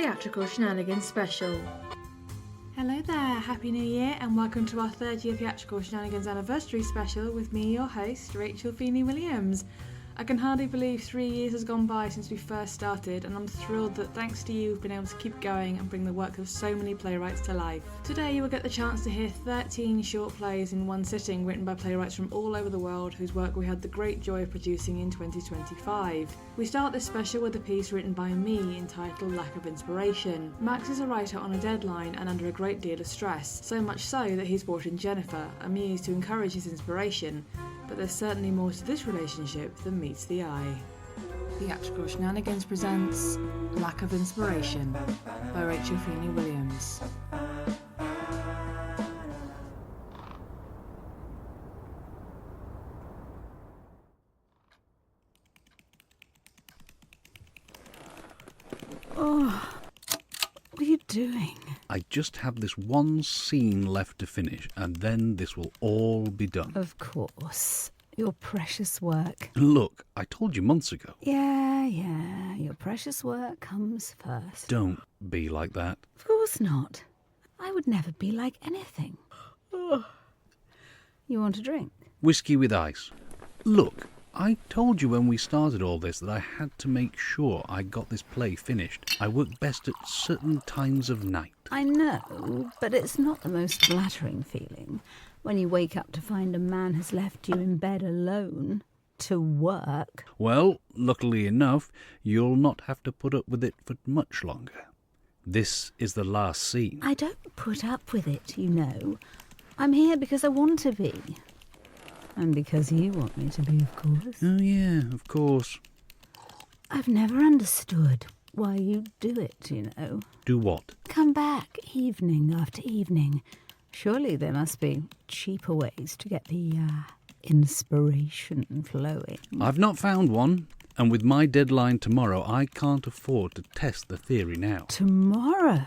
Theatrical Shenanigans Special. Hello there, Happy New Year and welcome to our third year Theatrical Shenanigans Anniversary Special with me, your host, Rachel Feeney-Williams. I can hardly believe 3 years has gone by since we first started, and I'm thrilled that thanks to you we've been able to keep going and bring the work of so many playwrights to life. Today you will get the chance to hear 13 short plays in one sitting written by playwrights from all over the world whose work we had the great joy of producing in 2025. We start this special with a piece written by me entitled Lack of Inspiration. Max is a writer on a deadline and under a great deal of stress, so much so that he's brought in Jennifer, a muse, to encourage his inspiration. But there's certainly more to this relationship than meets the eye. Theatrical Shenanigans presents Lack of Inspiration by Rachel Feeney-Williams. Oh, what are you doing? I just have this one scene left to finish, and then this will all be done. Of course. Your precious work. Look, I told you months ago. Yeah, your precious work comes first. Don't be like that. Of course not. I would never be like anything. You want a drink? Whiskey with ice. Look, I told you when we started all this that I had to make sure I got this play finished. I work best at certain times of night. I know, but it's not the most flattering feeling when you wake up to find a man has left you in bed alone to work. Well, luckily enough, you'll not have to put up with it for much longer. This is the last scene. I don't put up with it, you know. I'm here because I want to be. And because you want me to be, of course. Oh, yeah, of course. I've never understood why you do it, you know. Do what? Come back evening after evening. Surely there must be cheaper ways to get the inspiration flowing. I've not found one, and with my deadline tomorrow, I can't afford to test the theory now. Tomorrow?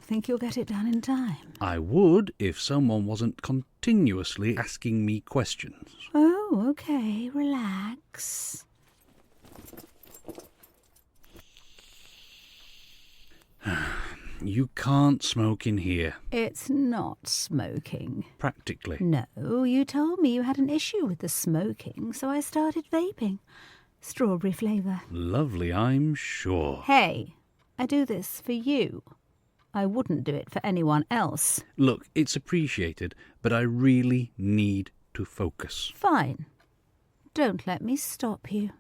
Think you'll get it done in time? I would if someone wasn't continuously asking me questions. Oh, okay, relax. You can't smoke in here. It's not smoking. Practically. No, you told me you had an issue with the smoking, so I started vaping. Strawberry flavour. Lovely, I'm sure. Hey, I do this for you. I wouldn't do it for anyone else. Look, it's appreciated, but I really need to focus. Fine. Don't let me stop you.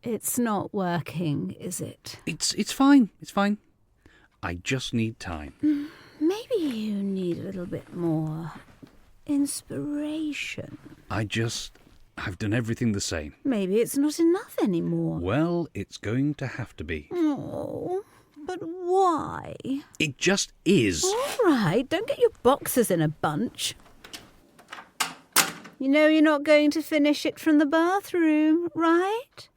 It's not working, is it? It's fine. It's fine. I just need time. Maybe you need a little bit more inspiration. I've done everything the same. Maybe it's not enough anymore. Well, it's going to have to be. Oh, but why? It just is. All right, don't get your boxes in a bunch. You know you're not going to finish it from the bathroom, right?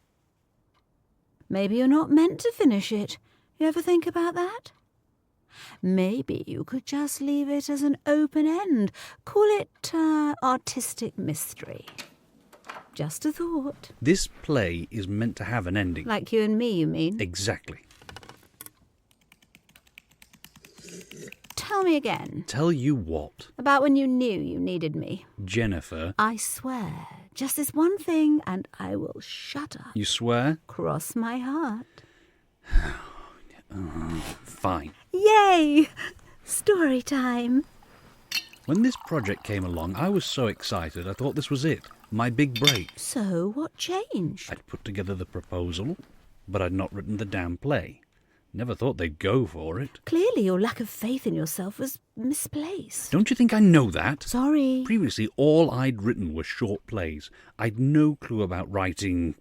Maybe you're not meant to finish it. You ever think about that? Maybe you could just leave it as an open end. Call it artistic mystery. Just a thought. This play is meant to have an ending. Like you and me, you mean? Exactly. Tell me again. Tell you what? About when you knew you needed me. Jennifer. I swear, just this one thing and I will shut up. You swear? Cross my heart. Fine. Yay! Story time. When this project came along, I was so excited I thought this was it. My big break. So, what changed? I'd put together the proposal, but I'd not written the damn play. Never thought they'd go for it. Clearly your lack of faith in yourself was misplaced. Don't you think I know that? Sorry. Previously, all I'd written were short plays. I'd no clue about writing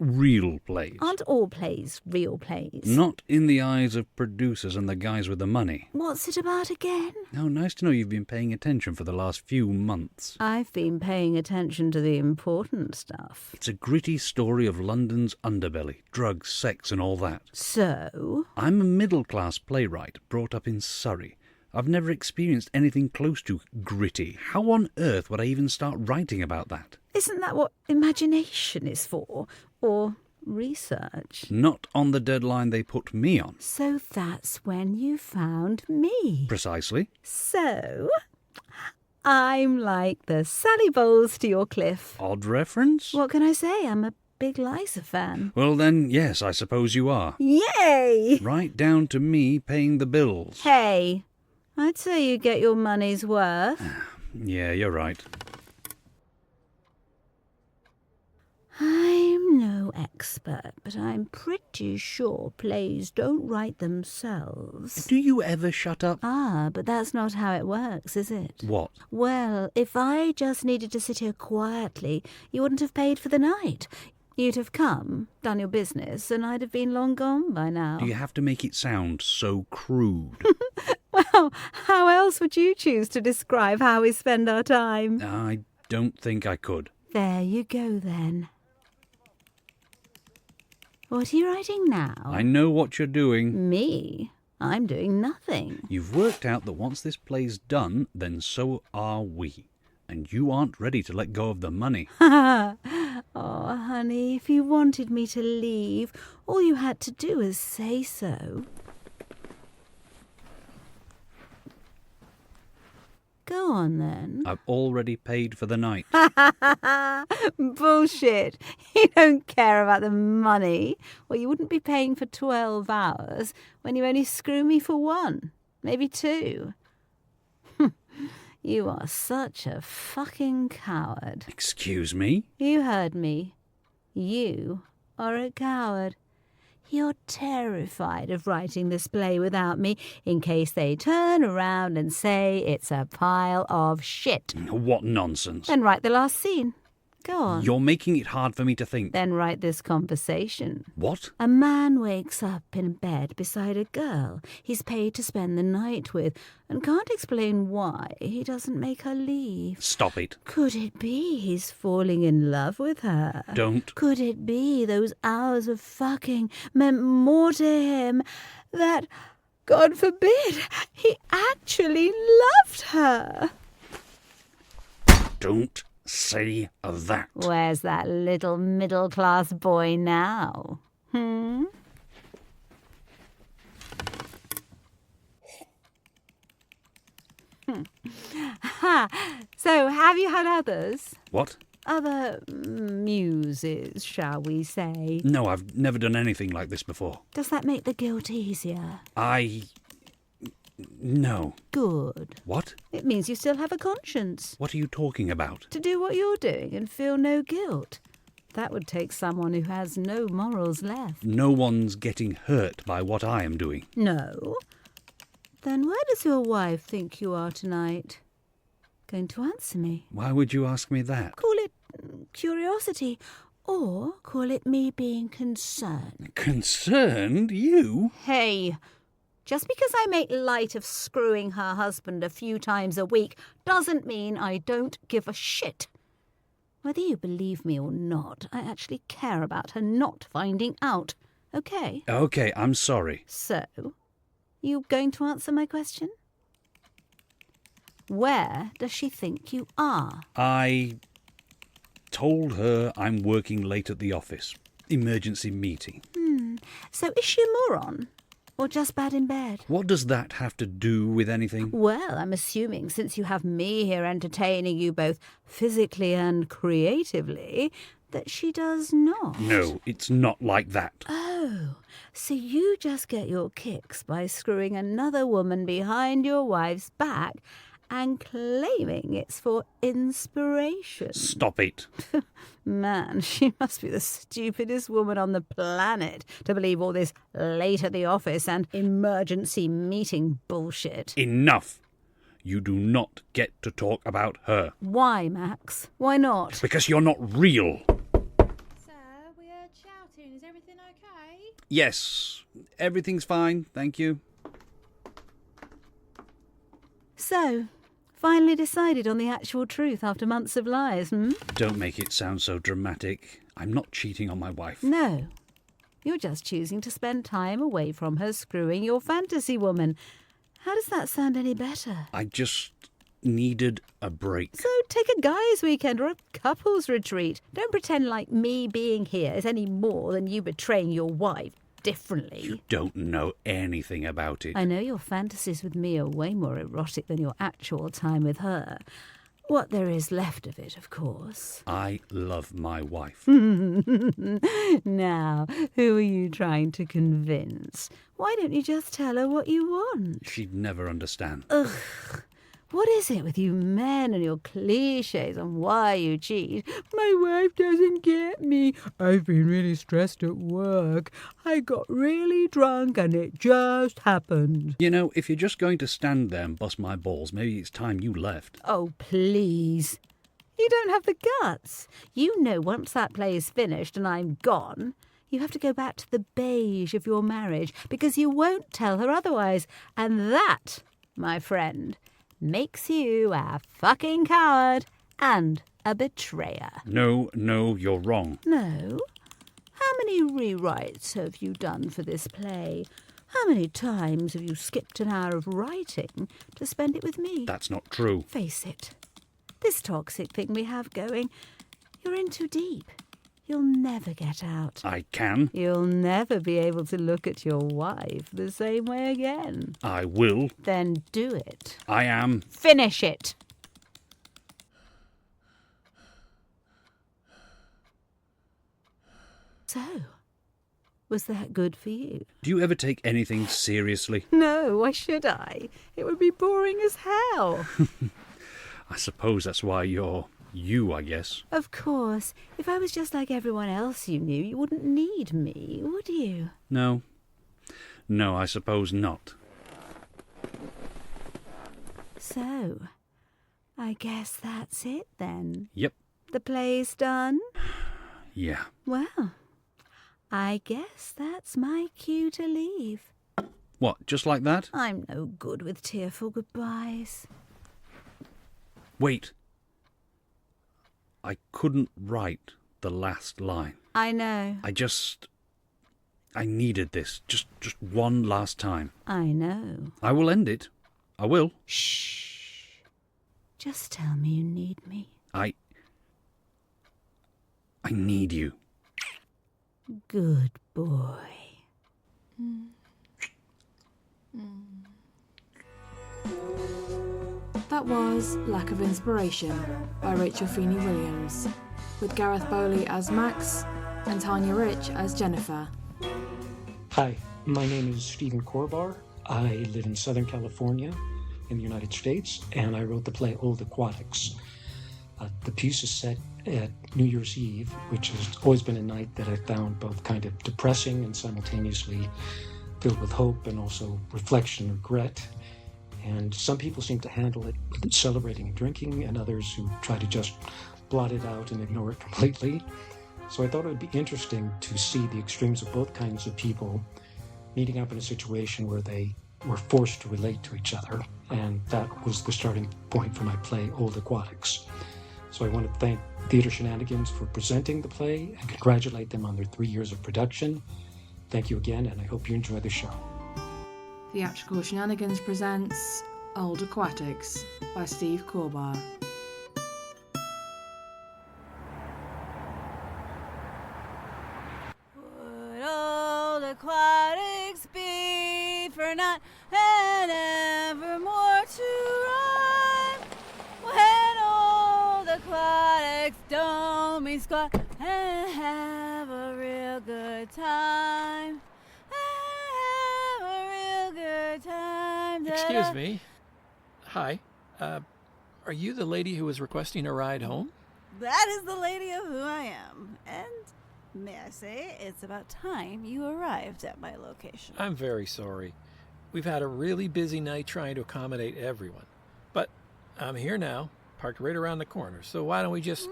real plays. Aren't all plays real plays? Not in the eyes of producers and the guys with the money. What's it about again? Oh, nice to know you've been paying attention for the last few months. I've been paying attention to the important stuff. It's a gritty story of London's underbelly, drugs, sex and all that. So? I'm a middle-class playwright brought up in Surrey. I've never experienced anything close to gritty. How on earth would I even start writing about that? Isn't that what imagination is for? Or research? Not on the deadline they put me on. So that's when you found me. Precisely. So, I'm like the Sally Bowles to your Cliff. Odd reference? What can I say? I'm a big Liza fan. Well then, yes, I suppose you are. Yay! Right down to me paying the bills. Hey, I'd say you get your money's worth. Yeah, you're right. I'm no expert, but I'm pretty sure plays don't write themselves. Do you ever shut up? Ah, but that's not how it works, is it? What? Well, if I just needed to sit here quietly, you wouldn't have paid for the night. You'd have come, done your business, and I'd have been long gone by now. Do you have to make it sound so crude? Well, how else would you choose to describe how we spend our time? I don't think I could. There you go, then. What are you writing now? I know what you're doing. Me? I'm doing nothing. You've worked out that once this play's done, then so are we. And you aren't ready to let go of the money. Oh, honey, if you wanted me to leave, all you had to do was say so. Go on, then. I've already paid for the night. Bullshit. You don't care about the money. Well, you wouldn't be paying for 12 hours when you only screw me for 1, maybe 2. You are such a fucking coward. Excuse me? You heard me. You are a coward. You're terrified of writing this play without me in case they turn around and say it's a pile of shit. What nonsense. Then write the last scene. Go on. You're making it hard for me to think. Then write this conversation. What? A man wakes up in bed beside a girl he's paid to spend the night with and can't explain why he doesn't make her leave. Stop it. Could it be he's falling in love with her? Don't. Could it be those hours of fucking meant more to him that, God forbid, he actually loved her? Don't say that. Where's that little middle-class boy now? Ha! So, have you had others? What? Other muses, shall we say? No, I've never done anything like this before. Does that make the guilt easier? No. Good. What? It means you still have a conscience. What are you talking about? To do what you're doing and feel no guilt. That would take someone who has no morals left. No one's getting hurt by what I am doing. No? Then where does your wife think you are tonight? Going to answer me? Why would you ask me that? Call it curiosity, or call it me being concerned. Concerned? You? Hey, just because I make light of screwing her husband a few times a week doesn't mean I don't give a shit. Whether you believe me or not, I actually care about her not finding out. Okay? Okay, I'm sorry. So, you going to answer my question? Where does she think you are? I told her I'm working late at the office. Emergency meeting. So is she a moron? Or just bad in bed? What does that have to do with anything? Well, I'm assuming since you have me here entertaining you both physically and creatively, that she does not. No, it's not like that. Oh, so you just get your kicks by screwing another woman behind your wife's back and claiming it's for inspiration. Stop it. Man, she must be the stupidest woman on the planet to believe all this late at the office and emergency meeting bullshit. Enough. You do not get to talk about her. Why, Max? Why not? Because you're not real. Sir, we heard shouting. Is everything okay? Yes, everything's fine, thank you. So, finally decided on the actual truth after months of lies, Don't make it sound so dramatic. I'm not cheating on my wife. No. You're just choosing to spend time away from her screwing your fantasy woman. How does that sound any better? I just needed a break. So take a guy's weekend or a couple's retreat. Don't pretend like me being here is any more than you betraying your wife differently. You don't know anything about it. I know your fantasies with me are way more erotic than your actual time with her. What there is left of it, of course. I love my wife. Now, who are you trying to convince? Why don't you just tell her what you want? She'd never understand. Ugh. What is it with you men and your cliches on why you cheat? My wife doesn't get me. I've been really stressed at work. I got really drunk and it just happened. You know, if you're just going to stand there and bust my balls, maybe it's time you left. Oh, please. You don't have the guts. You know once that play is finished and I'm gone, you have to go back to the beige of your marriage because you won't tell her otherwise. And that, my friend, makes you a fucking coward and a betrayer. No, you're wrong. No? How many rewrites have you done for this play? How many times have you skipped an hour of writing to spend it with me? That's not true. Face it. This toxic thing we have going, you're in too deep. You'll never get out. I can. You'll never be able to look at your wife the same way again. I will. Then do it. I am. Finish it. So, was that good for you? Do you ever take anything seriously? No, why should I? It would be boring as hell. I suppose that's why you're you, I guess. Of course. If I was just like everyone else you knew, you wouldn't need me, would you? No, I suppose not. So, I guess that's it then. Yep. The play's done? Yeah. Well, I guess that's my cue to leave. What, just like that? I'm no good with tearful goodbyes. Wait. I couldn't write the last line. I know. I needed this. Just one last time. I know. I will end it. I will. Shh. Just tell me you need me. I need you. Good boy. That was Lack of Inspiration by Rachel Feeney Williams, with Gareth Bowley as Max and Tanya Rich as Jennifer. Hi, my name is Stephen Korbar. I live in Southern California in the United States, and I wrote the play Old Aquatics. The piece is set at New Year's Eve, which has always been a night that I found both kind of depressing and simultaneously filled with hope and also reflection and regret. And some people seem to handle it celebrating and drinking, and others who try to just blot it out and ignore it completely. So I thought it would be interesting to see the extremes of both kinds of people meeting up in a situation where they were forced to relate to each other. And that was the starting point for my play, Old Aquatics. So I want to thank Theater Shenanigans for presenting the play and congratulate them on their 3 years of production. Thank you again, and I hope you enjoy the show. Theatrical Shenanigans presents Old Aquatics by Steve Korbar. Would old aquatics be for not and evermore to rhyme? When old aquatics don't mean squat and have a real good time. Excuse me. Hi. Are you the lady who was requesting a ride home? That is the lady of who I am. And may I say, it's about time you arrived at my location. I'm very sorry. We've had a really busy night trying to accommodate everyone. But I'm here now, parked right around the corner, so why don't we just...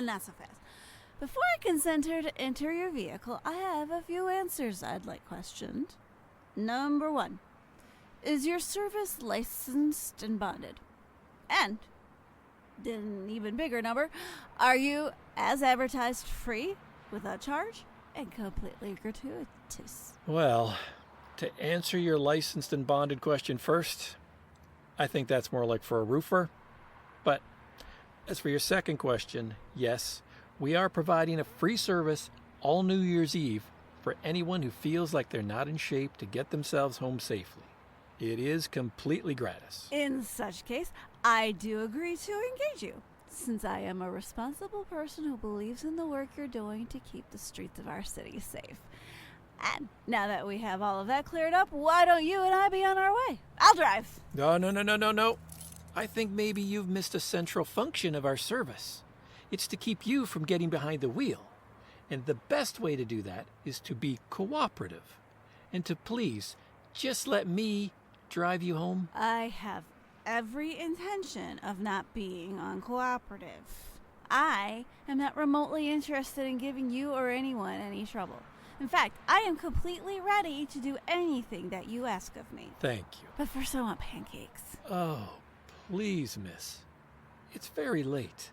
Not so fast. Before I consent her to enter your vehicle, I have a few answers I'd like questioned. Number 1. Is your service licensed and bonded? And, an even bigger number, are you, as advertised, free, without charge, and completely gratuitous? Well, To answer your licensed and bonded question first, I think that's more like for a roofer. But as for your second question, yes, we are providing a free service all New Year's Eve for anyone who feels like they're not in shape to get themselves home safely. It is completely gratis. In such case, I do agree to engage you, since I am a responsible person who believes in the work you're doing to keep the streets of our city safe. And now that we have all of that cleared up, why don't you and I be on our way? I'll drive. No. I think maybe you've missed a central function of our service. It's to keep you from getting behind the wheel. And the best way to do that is to be cooperative. And to please, just let me drive you home. I have every intention of not being uncooperative. I am not remotely interested in giving you or anyone any trouble. In fact, I am completely ready to do anything that you ask of me. Thank you. But first I want pancakes. Oh, please, miss. It's very late.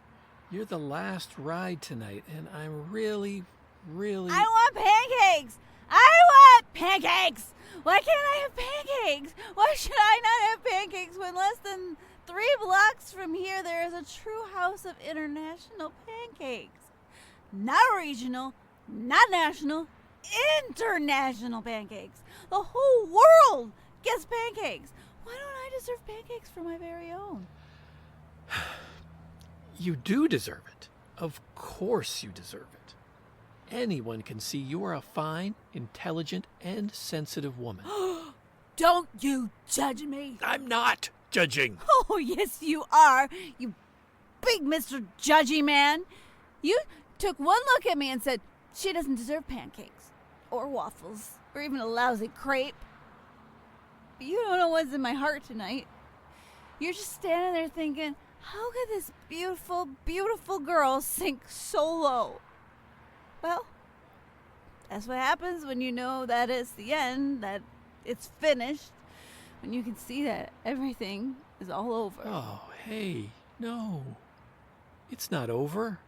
You're the last ride tonight, and I'm really... I want pancakes! I want pancakes! Why can't I have pancakes? Why should I not have pancakes when less than 3 blocks from here there is a true house of international pancakes? Not regional, not national, international pancakes. The whole world gets pancakes. Why don't I deserve pancakes for my very own? You do deserve it. Of course you deserve it. Anyone can see you are a fine, intelligent, and sensitive woman. Don't you judge me. I'm not judging. Oh, yes, you are, you big Mr. Judgy man. You took one look at me and said, she doesn't deserve pancakes, or waffles, or even a lousy crepe. But you don't know what's in my heart tonight. You're just standing there thinking, how could this beautiful, beautiful girl sink so low? Well, that's what happens when you know that it's the end, that it's finished, when you can see that everything is all over. Oh, hey, no. It's not over.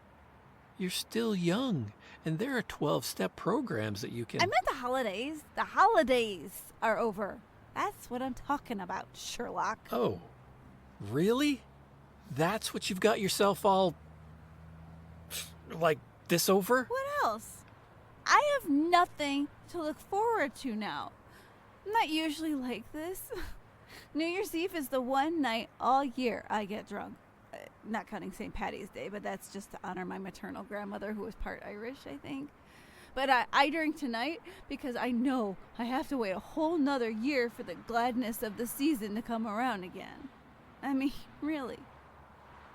You're still young, and there are 12-step programs that you can... I meant the holidays. The holidays are over. That's what I'm talking about, Sherlock. Oh, really? That's what you've got yourself all... like this over? What else? I have nothing to look forward to now. I'm not usually like this. New Year's Eve is the one night all year I get drunk. Not counting St. Patty's Day, but that's just to honor my maternal grandmother, who was part Irish, I think. But I drink tonight because I know I have to wait a whole nother year for the gladness of the season to come around again. I mean, really,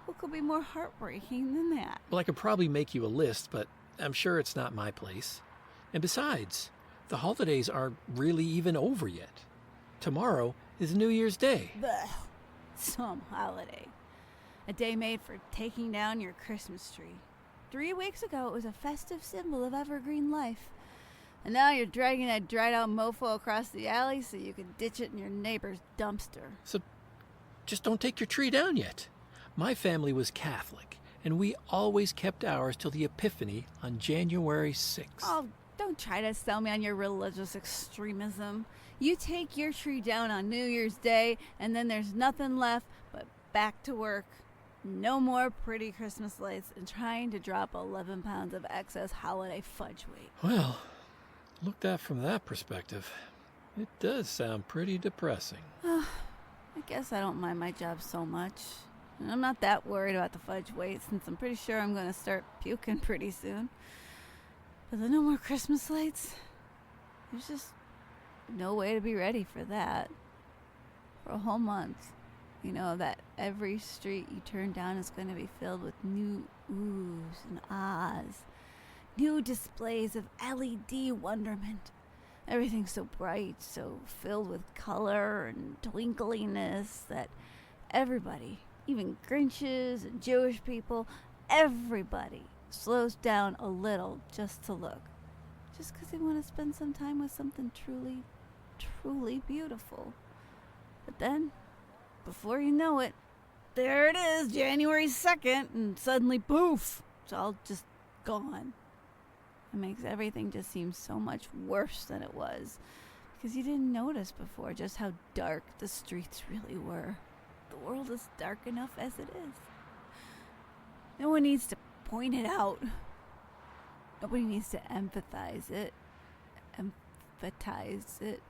what could be more heartbreaking than that? Well, I could probably make you a list, but I'm sure it's not my place. And besides, the holidays aren't really even over yet. Tomorrow is New Year's Day. Blech. Some holiday. A day made for taking down your Christmas tree. 3 weeks ago, it was a festive symbol of evergreen life. And now you're dragging that dried-out mofo across the alley so you can ditch it in your neighbor's dumpster. So just don't take your tree down yet. My family was Catholic, and we always kept ours till the Epiphany on January 6th. Oh, don't try to sell me on your religious extremism. You take your tree down on New Year's Day, and then there's nothing left but back to work. No more pretty Christmas lights and trying to drop 11 pounds of excess holiday fudge weight. Well, looked at from that perspective, it does sound pretty depressing. I guess I don't mind my job so much. And I'm not that worried about the fudge weight, since I'm pretty sure I'm going to start puking pretty soon. But the no more Christmas lights, there's just no way to be ready for that. For a whole month. You know that every street you turn down is going to be filled with new oohs and ahs. New displays of LED wonderment. Everything's so bright, so filled with color and twinkliness that everybody, even Grinches and Jewish people, everybody slows down a little just to look. Just because they want to spend some time with something truly, truly beautiful. But then, before you know it, there it is, January 2nd, and suddenly, poof, it's all just gone. It makes everything just seem so much worse than it was, because you didn't notice before just how dark the streets really were. The world is dark enough as it is. No one needs to point it out. Nobody needs to empathize it. Emphasize it.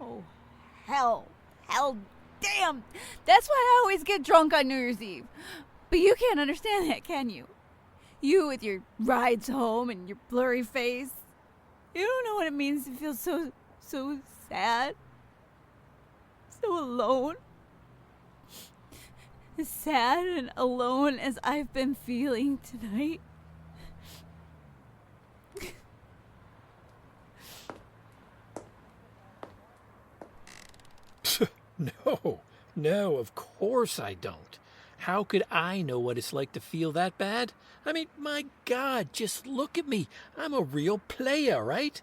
Oh, hell. Hell damn. That's why I always get drunk on New Year's Eve. But you can't understand that, can you? You with your rides home and your blurry face. You don't know what it means to feel so sad. So alone. As sad and alone as I've been feeling tonight. No, of course I don't. How could I know what it's like to feel that bad? I mean, my God, just look at me. I'm a real player, right?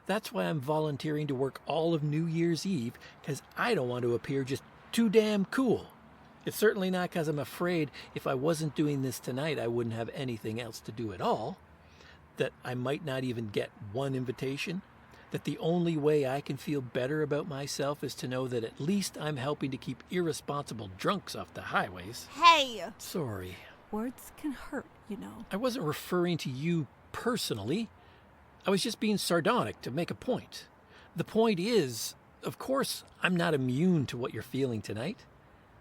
That's why I'm volunteering to work all of New Year's Eve, because I don't want to appear just too damn cool. It's certainly not because I'm afraid if I wasn't doing this tonight, I wouldn't have anything else to do at all. That I might not even get one invitation. That the only way I can feel better about myself is to know that at least I'm helping to keep irresponsible drunks off the highways. Hey! Sorry. Words can hurt, you know. I wasn't referring to you personally. I was just being sardonic to make a point. The point is, of course, I'm not immune to what you're feeling tonight.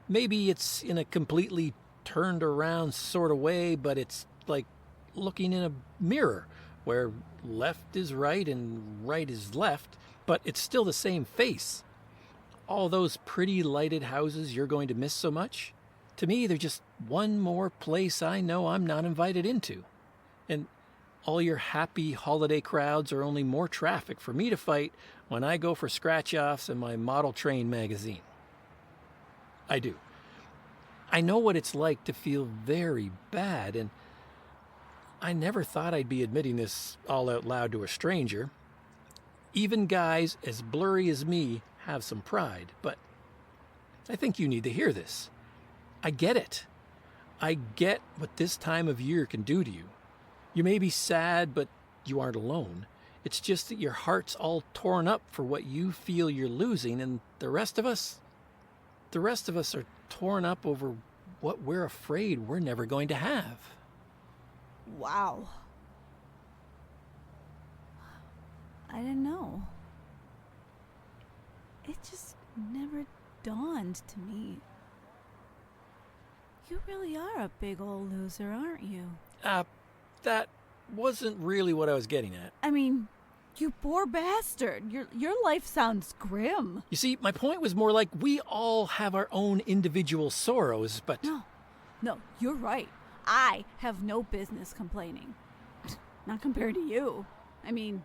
Maybe it's in a completely turned around sort of way, but it's like looking in a mirror where left is right and right is left, but it's still the same face. All those pretty lighted houses you're going to miss so much, to me, they're just one more place I know I'm not invited into. And all your happy holiday crowds are only more traffic for me to fight when I go for scratch-offs in my model train magazine. I do. I know what it's like to feel very bad, and I never thought I'd be admitting this all out loud to a stranger. Even guys as blurry as me have some pride, but I think you need to hear this. I get it. I get what this time of year can do to you. You may be sad, but you aren't alone. It's just that your heart's all torn up for what you feel you're losing, and the rest of us are torn up over what we're afraid we're never going to have. Wow. I didn't know. It just never dawned to me. You really are a big old loser, aren't you? That wasn't really what I was getting at. I mean, you poor bastard. Your life sounds grim. You see, my point was more like we all have our own individual sorrows, but... No, you're right. I have no business complaining. Not compared to you. I mean,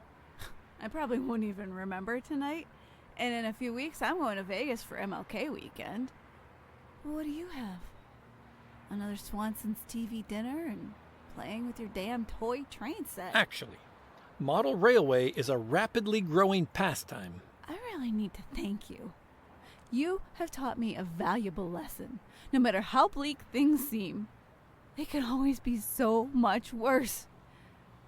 I probably won't even remember tonight. And in a few weeks, I'm going to Vegas for MLK weekend. Well, what do you have? Another Swanson's TV dinner and playing with your damn toy train set. Actually, model railway is a rapidly growing pastime. I really need to thank you. You have taught me a valuable lesson. No matter how bleak things seem, they can always be so much worse.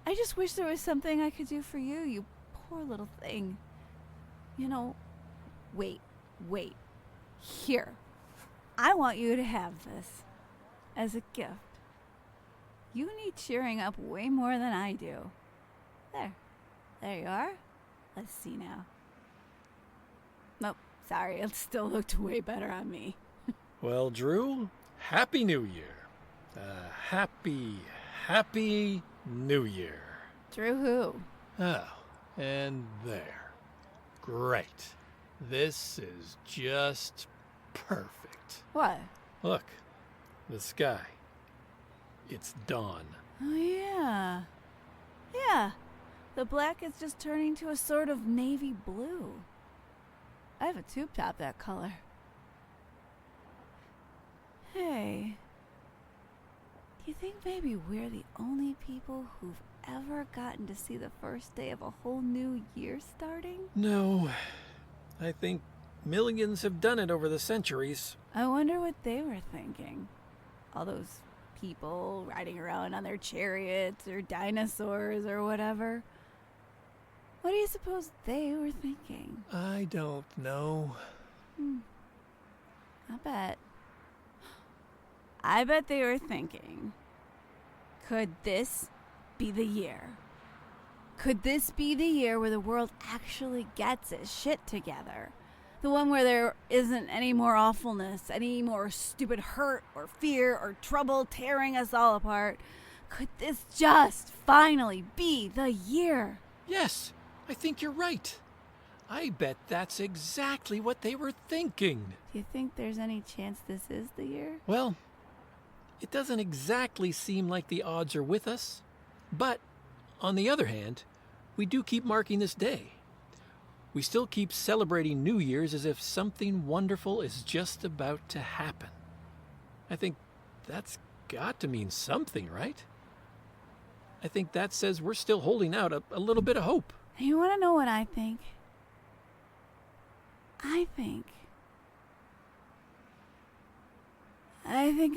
I just wish there was something I could do for you, you poor little thing. You know, wait. Here. I want you to have this as a gift. You need cheering up way more than I do. There you are. Let's see now. Nope, sorry, it still looked way better on me. Well, Drew, Happy New Year. Happy New Year. Drew who? Oh, and there. Great. This is just perfect. What? Look, the sky. It's dawn. Oh, yeah. Yeah. The black is just turning to a sort of navy blue. I have a tube top that color. Hey. Do you think maybe we're the only people who've ever gotten to see the first day of a whole new year starting? No. I think millions have done it over the centuries. I wonder what they were thinking. All those people riding around on their chariots or dinosaurs or whatever. What do you suppose they were thinking? I don't know. I bet they were thinking, could this be the year? Could this be the year where the world actually gets its shit together? The one where there isn't any more awfulness, any more stupid hurt or fear or trouble tearing us all apart. Could this just finally be the year? Yes, I think you're right. I bet that's exactly what they were thinking. Do you think there's any chance this is the year? Well, it doesn't exactly seem like the odds are with us. But, on the other hand, we do keep marking this day. We still keep celebrating New Year's as if something wonderful is just about to happen. I think that's got to mean something, right? I think that says we're still holding out a little bit of hope. You want to know what I think? I think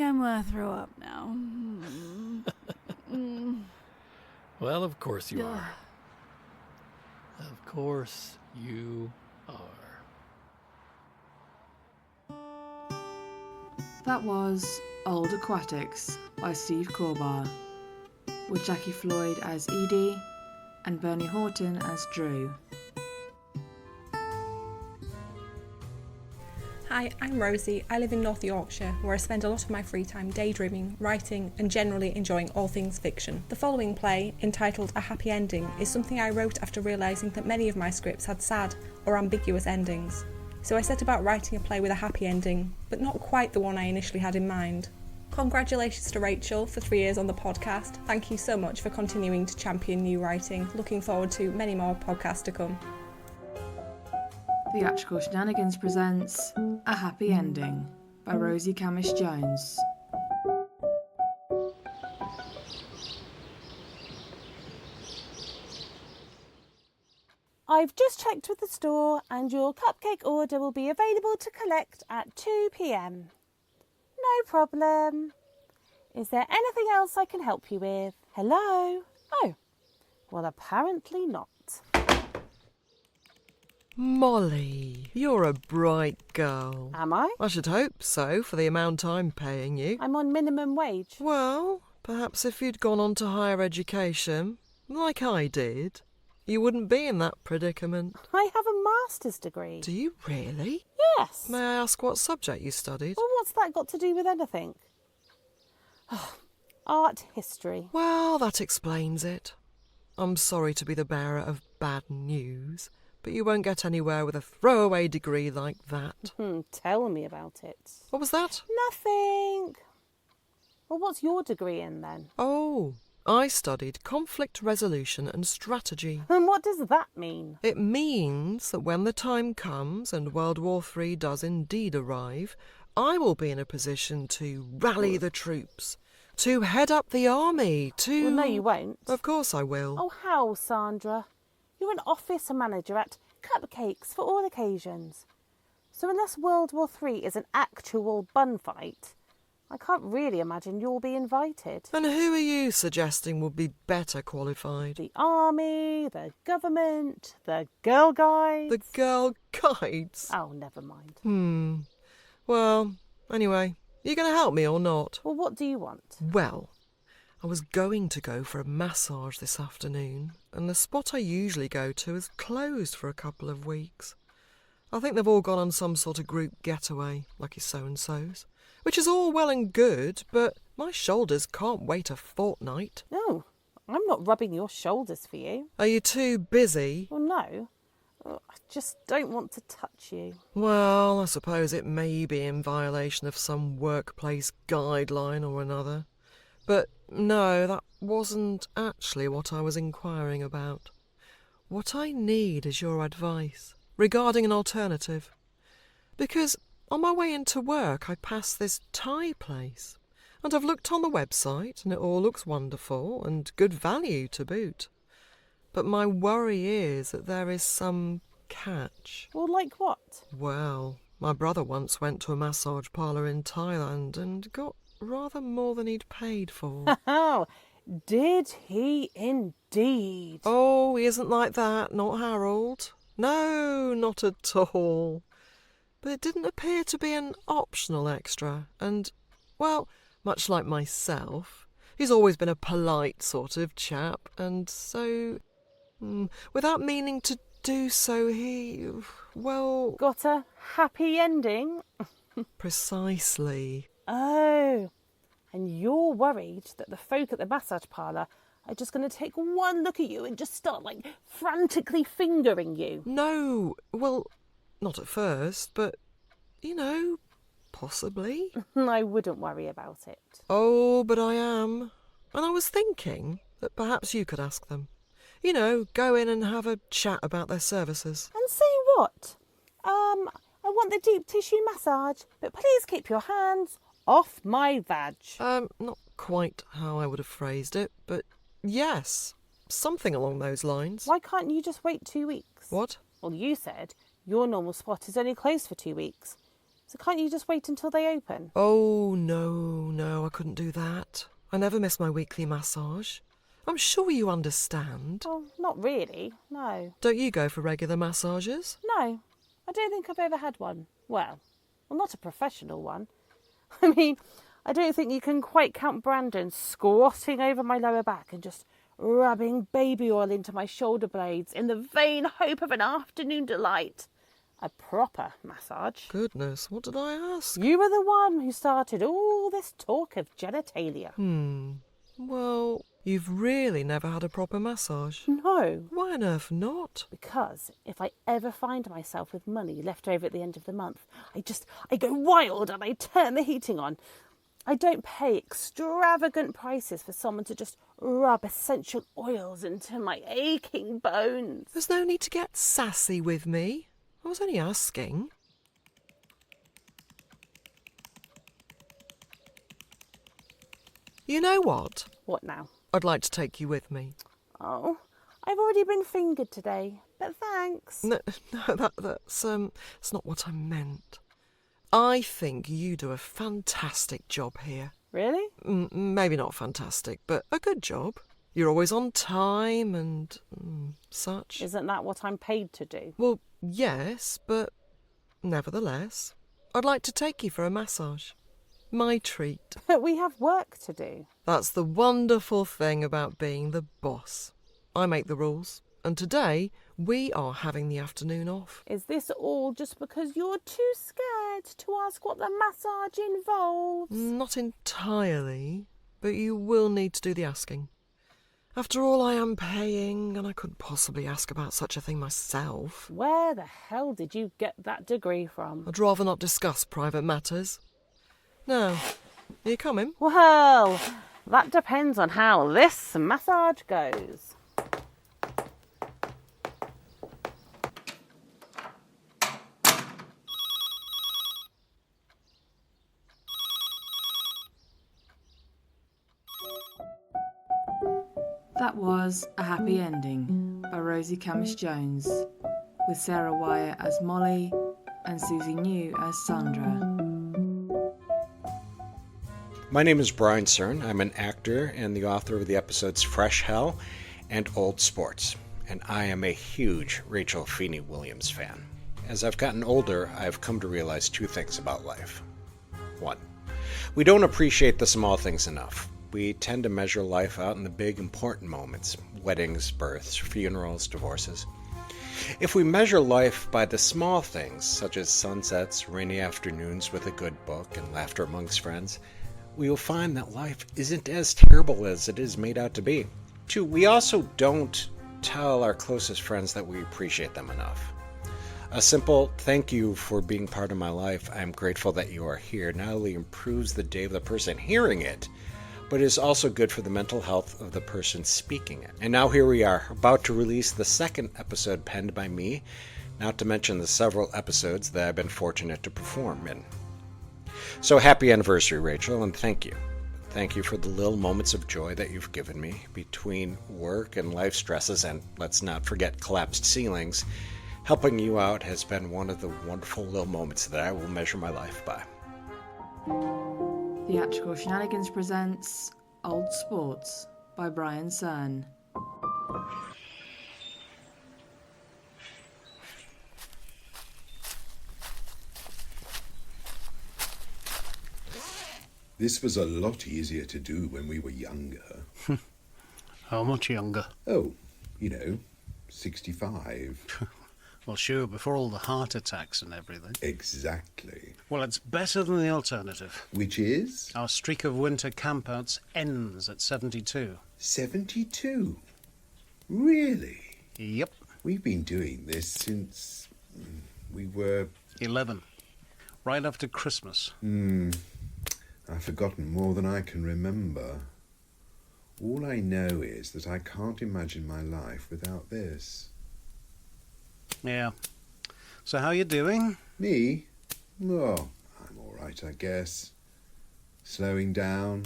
I'm gonna throw up now. Well, of course you are. Of course you are. That was Old Aquatics by Steve Corbar, with Jackie Floyd as Edie and Bernie Horton as Drew. Hi, I'm Rosie. I live in North Yorkshire, where I spend a lot of my free time daydreaming, writing, and generally enjoying all things fiction. The following play, entitled A Happy Ending, is something I wrote after realising that many of my scripts had sad or ambiguous endings. So I set about writing a play with a happy ending, but not quite the one I initially had in mind. Congratulations to Rachel for 3 years on the podcast. Thank you so much for continuing to champion new writing. Looking forward to many more podcasts to come. Theatrical Shenanigans presents A Happy Ending by Rosie Cammish Jones. I've just checked with the store and your cupcake order will be available to collect at 2 p.m. No problem. Is there anything else I can help you with? Hello? Oh, well, apparently not. Mollie, you're a bright girl. Am I? I should hope so, for the amount I'm paying you. I'm on minimum wage. Well, perhaps if you'd gone on to higher education, like I did, you wouldn't be in that predicament. I have a master's degree. Do you really? Yes. May I ask what subject you studied? Well, what's that got to do with anything? Art history. Well, that explains it. I'm sorry to be the bearer of bad news, but you won't get anywhere with a throwaway degree like that. Tell me about it. What was that? Nothing. Well, what's your degree in then? Oh, I studied conflict resolution and strategy. And what does that mean? It means that when the time comes and World War III does indeed arrive, I will be in a position to rally the troops, to head up the army, to... Well, no, you won't. Of course I will. Oh, how, Sandra? You're an office manager at Cupcakes for all occasions. So unless World War III is an actual bun fight, I can't really imagine you'll be invited. And who are you suggesting would be better qualified? The army, the government, the Girl Guides. The Girl Guides? Oh, never mind. Well, anyway, you going to help me or not? Well, what do you want? Well, I was going to go for a massage this afternoon, and the spot I usually go to is closed for a couple of weeks. I think they've all gone on some sort of group getaway, lucky so-and-sos, which is all well and good, but my shoulders can't wait a fortnight. No, I'm not rubbing your shoulders for you. Are you too busy? Well, no. I just don't want to touch you. Well, I suppose it may be in violation of some workplace guideline or another. But no, that wasn't actually what I was inquiring about. What I need is your advice regarding an alternative. Because on my way into work I passed this Thai place, and I've looked on the website and it all looks wonderful and good value to boot. But my worry is that there is some catch. Well, like what? Well, my brother once went to a massage parlour in Thailand and got rather more than he'd paid for. Oh, did he indeed? Oh, he isn't like that, not Harold. No, not at all. But it didn't appear to be an optional extra, and, well, much like myself, he's always been a polite sort of chap, and so, without meaning to do so, he, well... Got a happy ending? Precisely. Oh, and you're worried that the folk at the massage parlour are just going to take one look at you and just start, frantically fingering you? No, well, not at first, but, possibly. I wouldn't worry about it. Oh, but I am. And I was thinking that perhaps you could ask them. Go in and have a chat about their services. And say what? I want the deep tissue massage, but please keep your hands off my vag. Not quite how I would have phrased it, but yes, something along those lines. Why can't you just wait 2 weeks? What? Well, you said your normal spot is only closed for 2 weeks. So can't you just wait until they open? Oh, no, I couldn't do that. I never miss my weekly massage. I'm sure you understand. Well, not really, no. Don't you go for regular massages? No, I don't think I've ever had one. Well, not a professional one. I mean, I don't think you can quite count Brandon squatting over my lower back and just rubbing baby oil into my shoulder blades in the vain hope of an afternoon delight. A proper massage. Goodness, what did I ask? You were the one who started all this talk of genitalia. Well, you've really never had a proper massage? No. Why on earth not? Because if I ever find myself with money left over at the end of the month, I go wild and I turn the heating on. I don't pay extravagant prices for someone to just rub essential oils into my aching bones. There's no need to get sassy with me. I was only asking. You know what? What now? I'd like to take you with me. Oh, I've already been fingered today, but thanks. No, that's not what I meant. I think you do a fantastic job here. Really? Maybe not fantastic, but a good job. You're always on time and such. Isn't that what I'm paid to do? Well, yes, but nevertheless, I'd like to take you for a massage. My treat. But we have work to do. That's the wonderful thing about being the boss. I make the rules, and today we are having the afternoon off. Is this all just because you're too scared to ask what the massage involves? Not entirely, but you will need to do the asking. After all, I am paying, and I couldn't possibly ask about such a thing myself. Where the hell did you get that degree from? I'd rather not discuss private matters. Now, are you coming? Well, that depends on how this massage goes. That was A Happy Ending by Rosie Cammish Jones, with Sarah Wyatt as Mollie and Susie New as Sandra. My name is Brian Cern. I'm an actor and the author of the episodes Fresh Hell and Old Sports, and I am a huge Rachel Feeney Williams fan. As I've gotten older, I've come to realize two things about life. One, we don't appreciate the small things enough. We tend to measure life out in the big, important moments: weddings, births, funerals, divorces. If we measure life by the small things, such as sunsets, rainy afternoons with a good book, and laughter amongst friends, we will find that life isn't as terrible as it is made out to be. Two, we also don't tell our closest friends that we appreciate them enough. A simple thank you for being part of my life, I'm grateful that you are here, not only improves the day of the person hearing it, but it is also good for the mental health of the person speaking it. And now here we are, about to release the second episode penned by me, not to mention the several episodes that I've been fortunate to perform in. So happy anniversary, Rachel, and thank you. Thank you for the little moments of joy that you've given me between work and life stresses, and let's not forget collapsed ceilings. Helping you out has been one of the wonderful little moments that I will measure my life by. The Theatrical Shenanigans presents Old Sports by Brian Cern. This was a lot easier to do when we were younger. How much younger? Oh, 65. Well, sure, before all the heart attacks and everything. Exactly. Well, it's better than the alternative. Which is? Our streak of winter campouts ends at 72. 72? Really? Yep. We've been doing this since we were... 11. Right after Christmas. I've forgotten more than I can remember. All I know is that I can't imagine my life without this. Yeah. So how you doing? Me? Oh, I'm all right, I guess. Slowing down,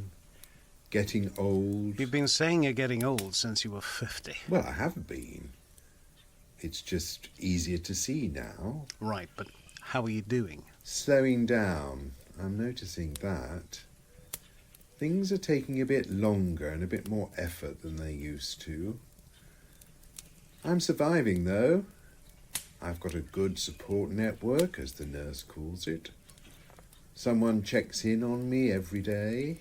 getting old. You've been saying you're getting old since you were 50. Well, I have been. It's just easier to see now. Right, but how are you doing? Slowing down. I'm noticing that. Things are taking a bit longer and a bit more effort than they used to. I'm surviving, though. I've got a good support network, as the nurse calls it. Someone checks in on me every day.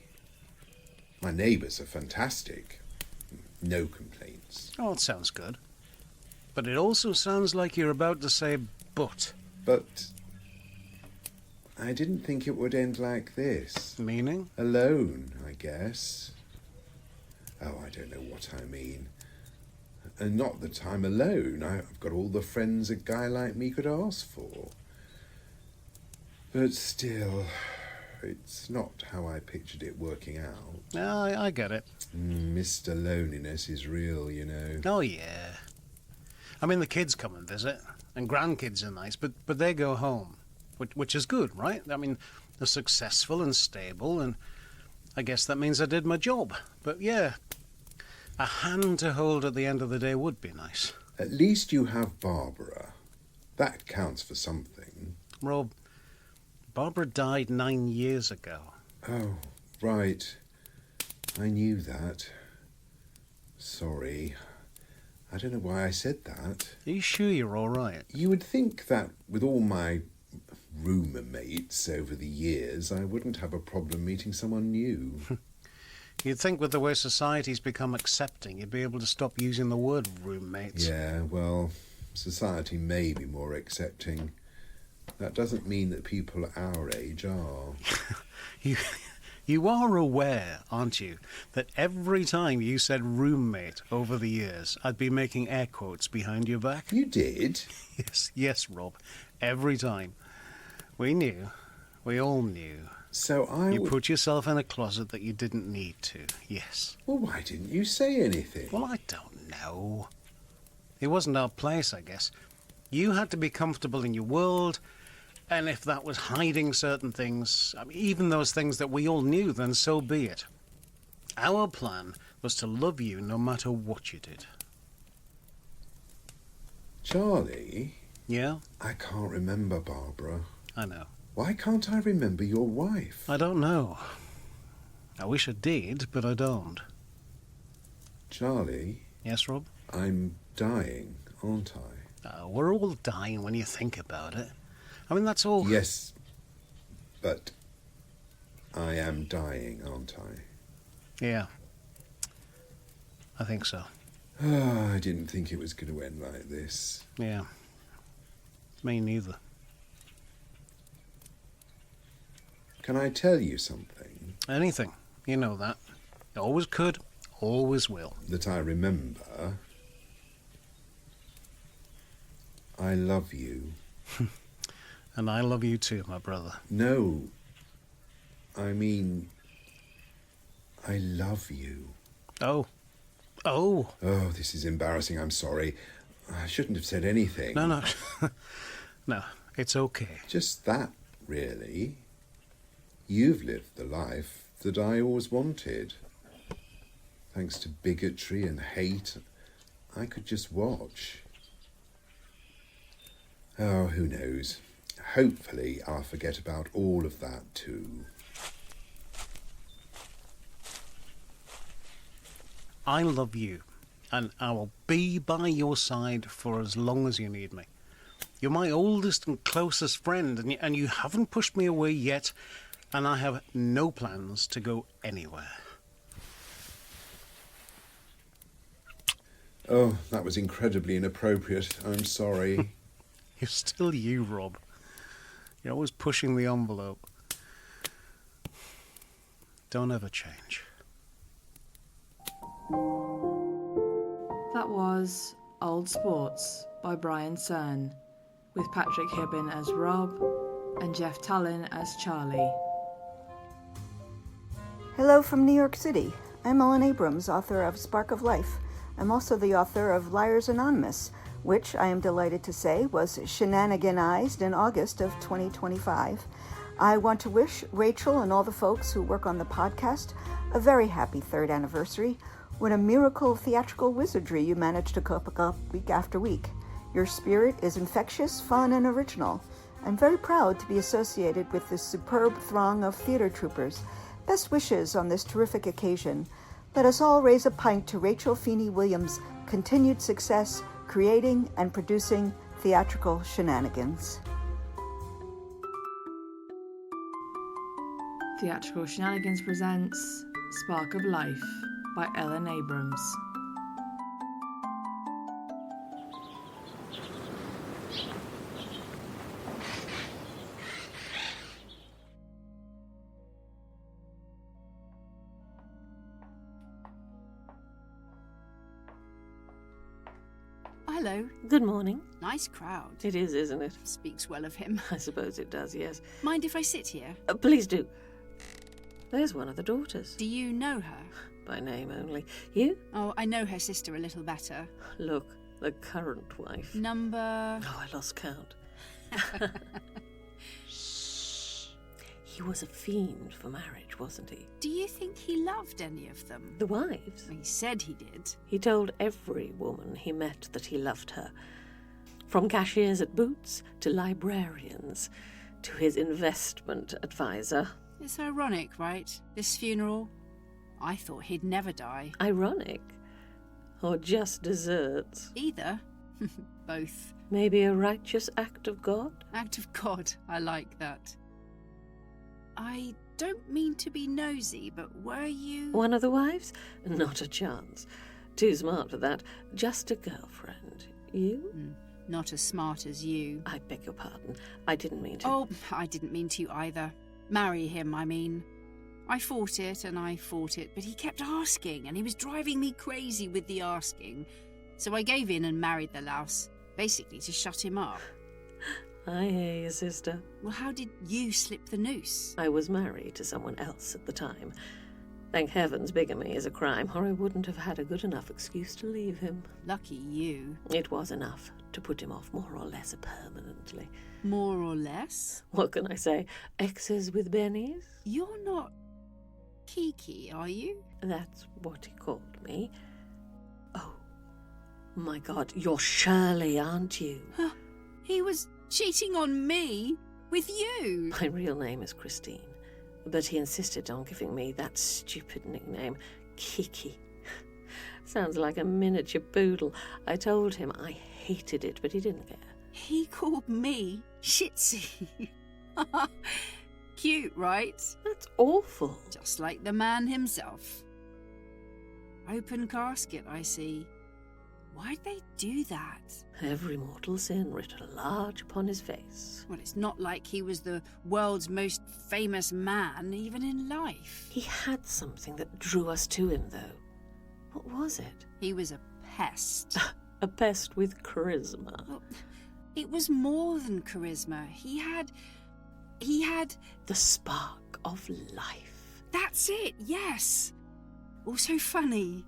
My neighbours are fantastic. No complaints. Oh, it sounds good. But it also sounds like you're about to say but. But I didn't think it would end like this. Meaning? Alone, I guess. Oh, I don't know what I mean. And not that I'm alone. I've got all the friends a guy like me could ask for. But still, it's not how I pictured it working out. I get it. Mr. Loneliness is real, Oh, yeah. I mean, the kids come and visit, and grandkids are nice, but they go home, which is good, right? I mean, they're successful and stable, and I guess that means I did my job. But yeah, a hand to hold at the end of the day would be nice. At least you have Barbara. That counts for something. Rob, Barbara died 9 years ago. Oh, right. I knew that. Sorry. I don't know why I said that. Are you sure you're all right? You would think that with all my rumour mates over the years, I wouldn't have a problem meeting someone new. You'd think with the way society's become accepting, you'd be able to stop using the word roommates. Yeah, well, society may be more accepting. That doesn't mean that people our age are. You are aware, aren't you, that every time you said roommate over the years, I'd be making air quotes behind your back? You did? Yes, Rob. Every time. We knew. We all knew. So You put yourself in a closet that you didn't need to, yes. Well, why didn't you say anything? Well, I don't know. It wasn't our place, I guess. You had to be comfortable in your world, and if that was hiding certain things, I mean, even those things that we all knew, then so be it. Our plan was to love you no matter what you did. Charlie? Yeah? I can't remember Barbara. I know. Why can't I remember your wife? I don't know. I wish I did, but I don't. Charlie? Yes, Rob? I'm dying, aren't I? We're all dying when you think about it. I mean, that's all... Yes, but I am dying, aren't I? Yeah. I think so. I didn't think it was going to end like this. Yeah. Me neither. Can I tell you something? Anything. You know that. Always could, always will. That I remember. I love you. And I love you too, my brother. No. I mean, I love you. Oh. Oh, this is embarrassing. I'm sorry. I shouldn't have said anything. No. No, it's okay. Just that, really. You've lived the life that I always wanted. Thanks to bigotry and hate, I could just watch. Oh, who knows? Hopefully I'll forget about all of that too. I love you, and I will be by your side for as long as you need me. You're my oldest and closest friend, and you haven't pushed me away yet, and I have no plans to go anywhere. Oh, that was incredibly inappropriate. I'm sorry. You're still you, Rob. You're always pushing the envelope. Don't ever change. That was Old Sports by Brian Cern, with Patrick Hibbin as Rob and Jeff Tallon as Charlie. Hello from New York City. I'm Ellen Abrams, author of Spark of Life. I'm also the author of Liars Anonymous, which I am delighted to say was shenaniganized in August of 2025. I want to wish Rachel and all the folks who work on the podcast a very happy 3rd anniversary. What a miracle of theatrical wizardry you manage to cook up week after week. Your spirit is infectious, fun, and original. I'm very proud to be associated with this superb throng of theater troopers. Best wishes on this terrific occasion. Let us all raise a pint to Rachel Feeney Williams' continued success creating and producing Theatrical Shenanigans. Theatrical Shenanigans presents Spark of Life by Ellen Abrams. Hello. Good morning. Nice crowd. It is, isn't it? Speaks well of him. I suppose it does, yes. Mind if I sit here? Please do. There's one of the daughters. Do you know her? By name only. You? Oh, I know her sister a little better. Look, the current wife. Number... Oh, I lost count. He was a fiend for marriage, wasn't he? Do you think he loved any of them? The wives? He said he did. He told every woman he met that he loved her. From cashiers at Boots to librarians to his investment advisor. It's ironic, right? This funeral? I thought he'd never die. Ironic? Or just desserts? Either. Both. Maybe a righteous act of God? Act of God. I like that. I don't mean to be nosy, but were you... One of the wives? Not a chance. Too smart for that. Just a girlfriend. You? Not as smart as you. I beg your pardon. I didn't mean to. Oh, I didn't mean to either. Marry him, I mean. I fought it and I fought it, but he kept asking, and he was driving me crazy with the asking. So I gave in and married the louse, basically to shut him up. I hear you, sister. Well, how did you slip the noose? I was married to someone else at the time. Thank heavens bigamy is a crime, or I wouldn't have had a good enough excuse to leave him. Lucky you. It was enough to put him off more or less permanently. More or less? What can I say? Exes with bennies? You're not Kiki, are you? That's what he called me. Oh, my God, you're Shirley, aren't you? He was cheating on me with you. My real name is Christine, but he insisted on giving me that stupid nickname, Kiki. Sounds like a miniature poodle. I told him I hated it, but he didn't care. He called me Shitsy. Cute, right? That's awful. Just like the man himself. Open casket, I see. Why'd they do that? Every mortal sin written large upon his face. Well, it's not like he was the world's most famous man, even in life. He had something that drew us to him, though. What was it? He was a pest. A pest with charisma. Well, it was more than charisma. He had... The spark of life. That's it, yes. Also funny.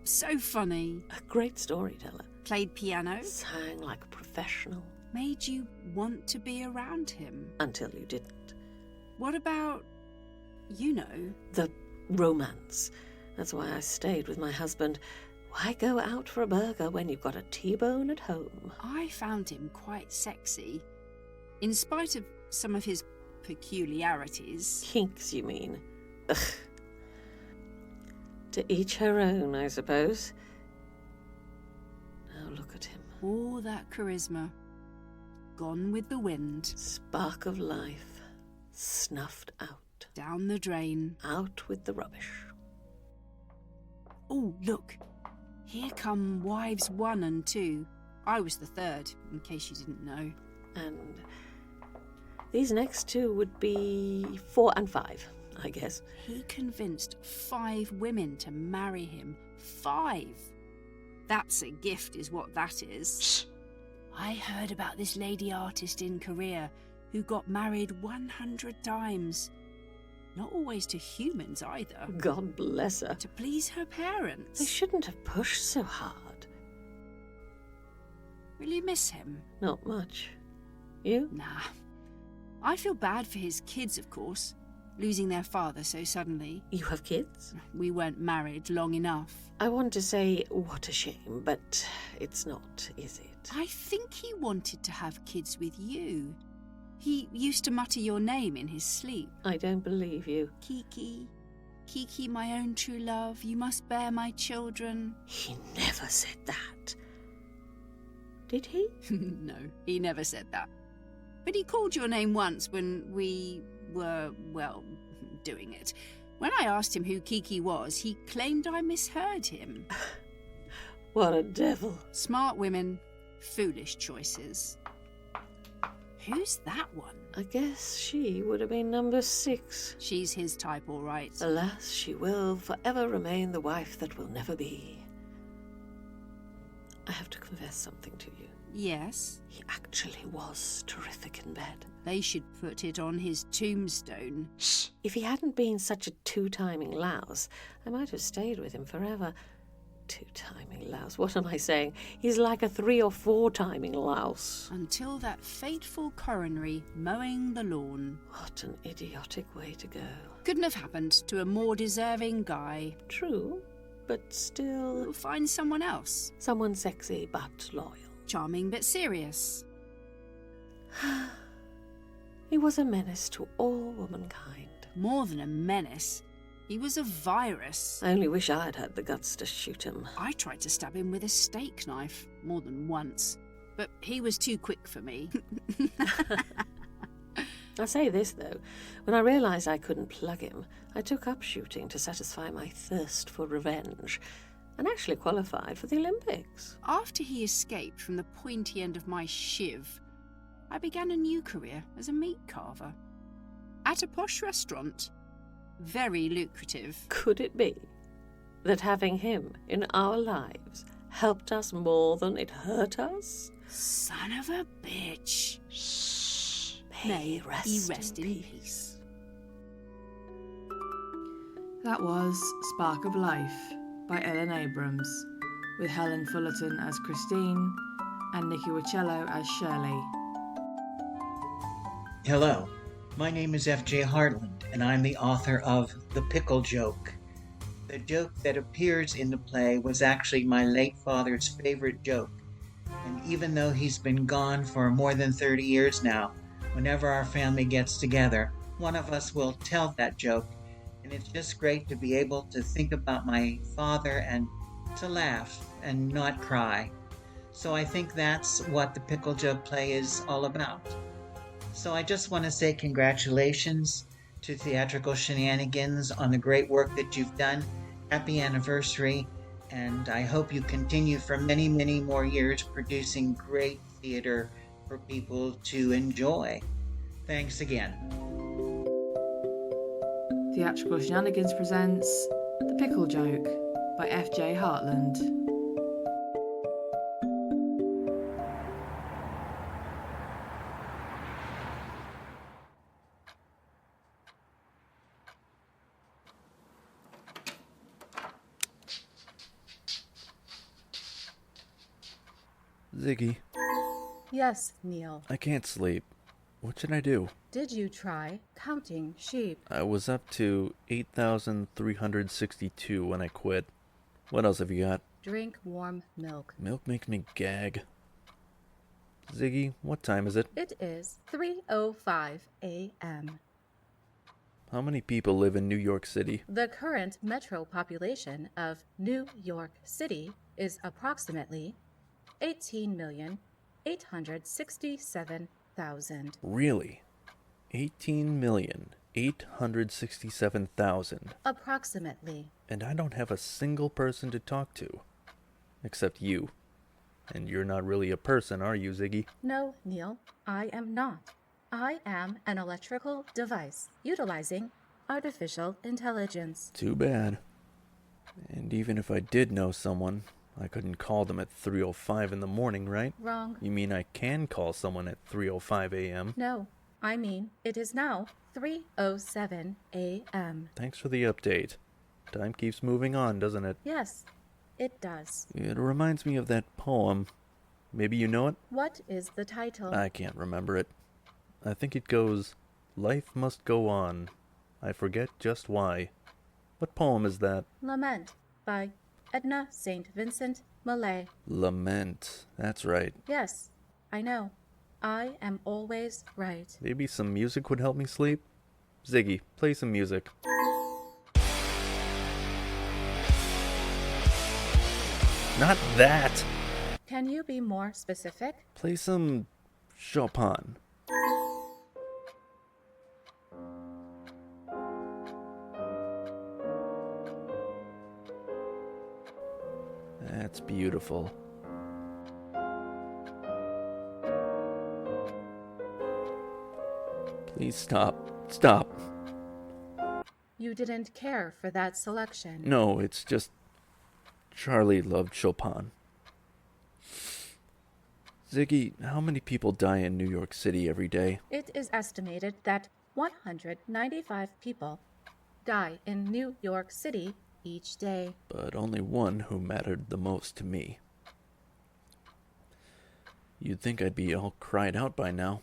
So funny. A great storyteller. Played piano. Sang like a professional. Made you want to be around him. Until you didn't. What about, you know? The romance. That's why I stayed with my husband. Why go out for a burger when you've got a T-bone at home? I found him quite sexy. In spite of some of his peculiarities. Kinks, you mean? Ugh. To each her own, I suppose. Now look at him. All that charisma. Gone with the wind. Spark of life. Snuffed out. Down the drain. Out with the rubbish. Oh, look. Here come wives 1 and 2. I was the 3rd, in case you didn't know. And these next 2 would be 4 and 5, I guess. He convinced 5 women to marry him. 5! That's a gift, is what that is. Shh. I heard about this lady artist in Korea who got married 100 times. Not always to humans either. God bless her. To please her parents. They shouldn't have pushed so hard. Will you miss him? Not much. You? Nah. I feel bad for his kids, of course, losing their father so suddenly. You have kids? We weren't married long enough. I want to say, what a shame, but it's not, is it? I think he wanted to have kids with you. He used to mutter your name in his sleep. I don't believe you. Kiki. Kiki, my own true love, you must bear my children. He never said that. Did he? No, he never said that. But he called your name once when we were, well, doing it. When I asked him who Kiki was, he claimed I misheard him. What a devil. Smart women, foolish choices. Who's that one? I guess she would have been number 6. She's his type, all right. Alas, she will forever remain the wife that will never be. I have to confess something to you. Yes? He actually was terrific in bed. They should put it on his tombstone. Shh. If he hadn't been such a 2-timing louse, I might have stayed with him forever. 2-timing louse, what am I saying? He's like a 3 or 4-timing louse. Until that fateful coronary mowing the lawn. What an idiotic way to go. Couldn't have happened to a more deserving guy. True, but still... We'll find someone else. Someone sexy but loyal. Charming but serious. He was a menace to all womankind. More than a menace. He was a virus. I only wish I'd had the guts to shoot him. I tried to stab him with a steak knife more than once, but he was too quick for me. I'll say this, though. When I realised I couldn't plug him, I took up shooting to satisfy my thirst for revenge, and actually qualified for the Olympics. After he escaped from the pointy end of my shiv, I began a new career as a meat carver. At a posh restaurant. Very lucrative. Could it be that having him in our lives helped us more than it hurt us? Son of a bitch. Shh. May he rest in peace. That was Spark of Life by Ellen Abrams, with Helen Fullerton as Christine and Nikki Wacello as Shirley. Hello, my name is F.J. Hartland, and I'm the author of The Pickle Joke. The joke that appears in the play was actually my late father's favorite joke, and even though he's been gone for more than 30 years now, whenever our family gets together, one of us will tell that joke, and it's just great to be able to think about my father and to laugh and not cry. So I think that's what the Pickle Joke play is all about. So I just want to say congratulations to Theatrical Shenanigans on the great work that you've done. Happy anniversary, and I hope you continue for many, many more years producing great theater for people to enjoy. Thanks again. Theatrical Shenanigans presents The Pickle Joke by F.J. Hartland. Ziggy, Yes, Neal. I can't sleep. What should I do? Did you try counting sheep? I was up to 8,362 when I quit. What else have you got? Drink warm milk. Milk makes me gag. Ziggy, what time is it? It is 3:05 a.m. How many people live in New York City? The current metro population of New York City is approximately 18,867,000. Really? 18,867,000. Approximately. And I don't have a single person to talk to. Except you. And you're not really a person, are you, Ziggy? No, Neal, I am not. I am an electrical device utilizing artificial intelligence. Too bad. And even if I did know someone, I couldn't call them at 3:05 in the morning, right? Wrong. You mean I can call someone at 3:05 a.m.? No, I mean it is now 3:07 a.m. Thanks for the update. Time keeps moving on, doesn't it? Yes, it does. It reminds me of that poem. Maybe you know it? What is the title? I can't remember it. I think it goes, "Life must go on. I forget just why." What poem is that? Lament by Edna St. Vincent Millay. Lament. That's right. Yes, I know. I am always right. Maybe some music would help me sleep? Ziggy, play some music. Not that! Can you be more specific? Play some Chopin. That's beautiful. Please stop. Stop. You didn't care for that selection. No, it's just Charlie loved Chopin. Ziggy, how many people die in New York City every day? It is estimated that 195 people die in New York City each day. But only one who mattered the most to me. You'd think I'd be all cried out by now.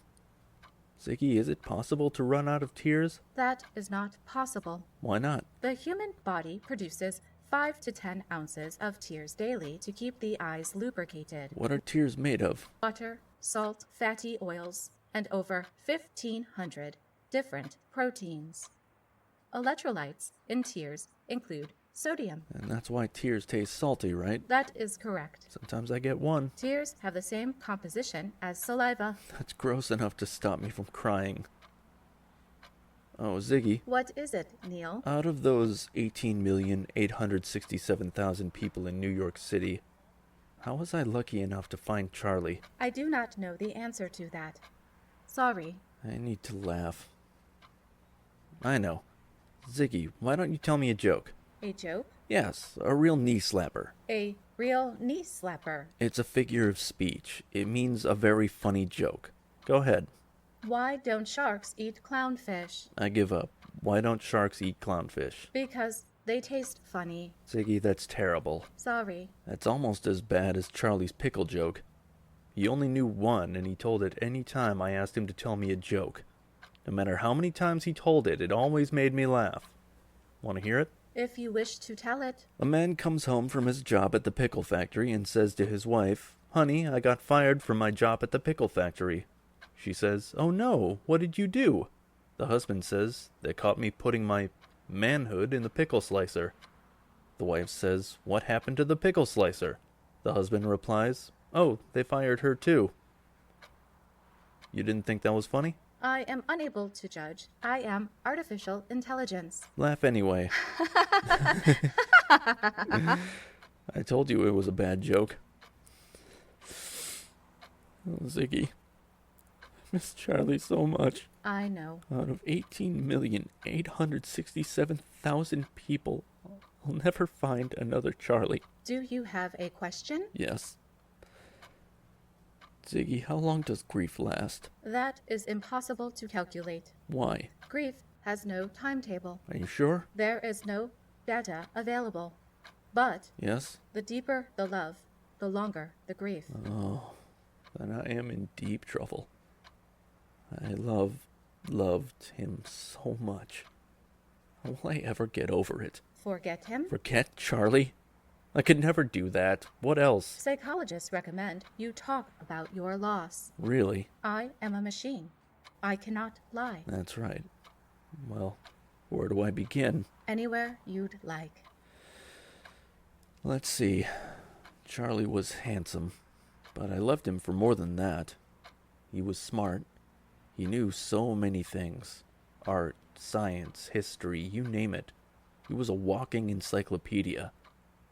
Ziggy, is it possible to run out of tears? That is not possible. Why not? The human body produces 5 to 10 ounces of tears daily to keep the eyes lubricated. What are tears made of? Butter, salt, fatty oils, and over 1,500 different proteins. Electrolytes in tears include sodium. And that's why tears taste salty, right? That is correct. Sometimes I get one. Tears have the same composition as saliva. That's gross enough to stop me from crying. Oh, Ziggy. What is it, Neal? Out of those 18,867,000 people in New York City, how was I lucky enough to find Charlie? I do not know the answer to that. Sorry. I need to laugh. I know. Ziggy, why don't you tell me a joke? A joke? Yes, a real knee slapper. A real knee slapper. It's a figure of speech. It means a very funny joke. Go ahead. Why don't sharks eat clownfish? I give up. Why don't sharks eat clownfish? Because they taste funny. Ziggy, that's terrible. Sorry. That's almost as bad as Charlie's pickle joke. He only knew one, and he told it any time I asked him to tell me a joke. No matter how many times he told it, it always made me laugh. Want to hear it? If you wish to tell it. A man comes home from his job at the pickle factory and says to his wife, "Honey, I got fired from my job at the pickle factory." She says, "Oh no, what did you do?" The husband says, "They caught me putting my manhood in the pickle slicer." The wife says, "What happened to the pickle slicer?" The husband replies, "Oh, they fired her too." You didn't think that was funny? I am unable to judge. I am artificial intelligence. Laugh anyway. I told you it was a bad joke. Oh, Ziggy. I miss Charlie so much. I know. Out of 18,867,000 people, I'll never find another Charlie. Do you have a question? Yes. Ziggy, how long does grief last? That is impossible to calculate. Why? Grief has no timetable. Are you sure? There is no data available. But Yes? the deeper the love, the longer the grief. Oh, then I am in deep trouble. I loved him so much. How will I ever get over it? Forget him? Forget Charlie? I could never do that. What else? Psychologists recommend you talk about your loss. Really? I am a machine. I cannot lie. That's right. Well, Where do I begin? Anywhere you'd like. Let's see. Charlie was handsome, but I loved him for more than that. He was smart. He knew so many things. Art, science, history, you name it. He was a walking encyclopedia.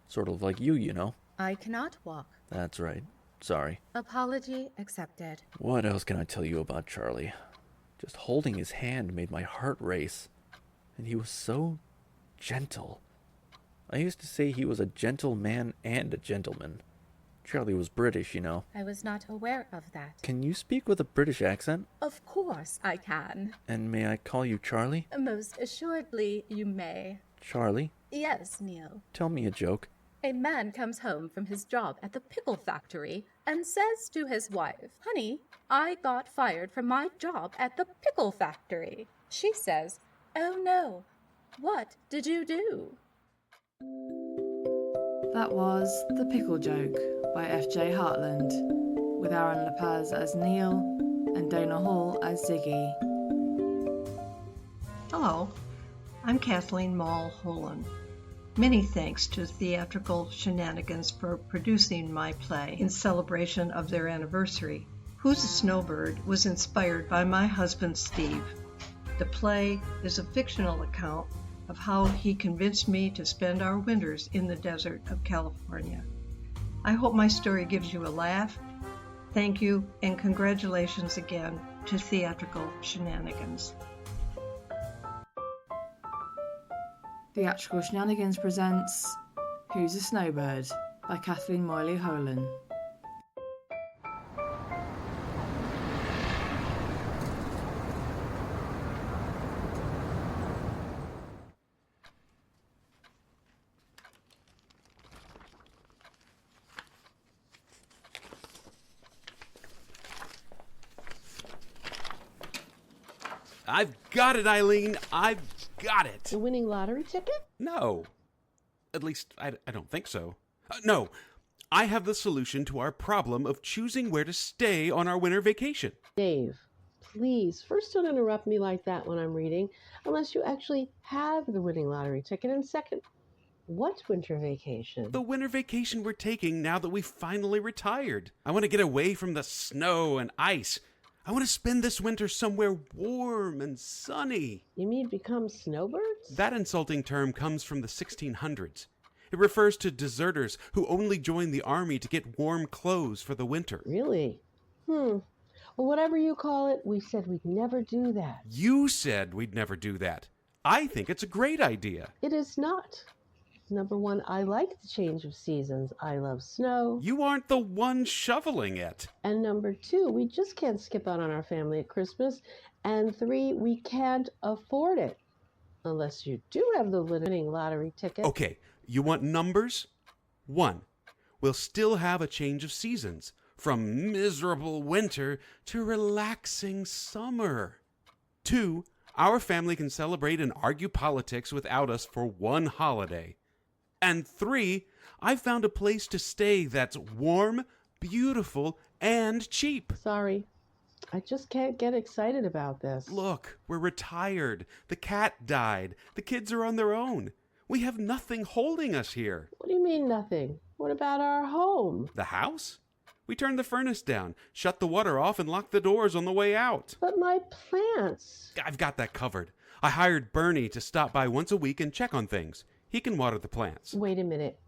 Sort of like you know. I cannot walk. That's right. Sorry. Apology accepted. What else can I tell you about Charlie? Just holding his hand made my heart race. And he was so gentle. I used to say he was a gentleman and a gentleman. Charlie was British, you know. I was not aware of that. Can you speak with a British accent? Of course I can. And may I call you Charlie? Most assuredly you may. Charlie? Yes, Neal. Tell me a joke. A man comes home from his job at the pickle factory and says to his wife, "Honey, I got fired from my job at the pickle factory." She says, "Oh no, what did you do?" That was The Pickle Joke by F.J. Hartland, with Aaron LaPacz as Neal and Dana Hall as Ziggy. Hello, I'm Kathleen Mulholland. Many thanks to Theatrical Shenanigans for producing my play in celebration of their anniversary. Who's a Snowbird was inspired by my husband Steve. The play is a fictional account of how he convinced me to spend our winters in the desert of California. I hope my story gives you a laugh. Thank you, and congratulations again to Theatrical Shenanigans. Theatrical Shenanigans presents Who's a Snowbird by Kathleen Mulholland. I've got it, Eileen. I've got it. The winning lottery ticket? No. At least, I don't think so. No. I have the solution to our problem of choosing where to stay on our winter vacation. Dave, please, first don't interrupt me like that when I'm reading, unless you actually have the winning lottery ticket. And second, what winter vacation? The winter vacation we're taking now that we've finally retired. I want to get away from the snow and ice. I want to spend this winter somewhere warm and sunny. You mean become snowbirds? That insulting term comes from the 1600s. It refers to deserters who only join the army to get warm clothes for the winter. Really? Well, whatever you call it, we said we'd never do that. You said we'd never do that. I think it's a great idea. It is not. Number one, I like the change of seasons. I love snow. You aren't the one shoveling it. And number two, we just can't skip out on our family at Christmas. And three, we can't afford it. Unless you do have the winning lottery ticket. Okay, you want numbers? 1, we'll still have a change of seasons. From miserable winter to relaxing summer. 2, our family can celebrate and argue politics without us for one holiday. And 3, I've found a place to stay that's warm, beautiful, and cheap. Sorry, I just can't get excited about this. Look, we're retired. The cat died. The kids are on their own. We have nothing holding us here. What do you mean nothing? What about our home? The house? We turned the furnace down, shut the water off, and locked the doors on the way out. But my plants. I've got that covered. I hired Bernie to stop by once a week and check on things. He can water the plants. Wait a minute.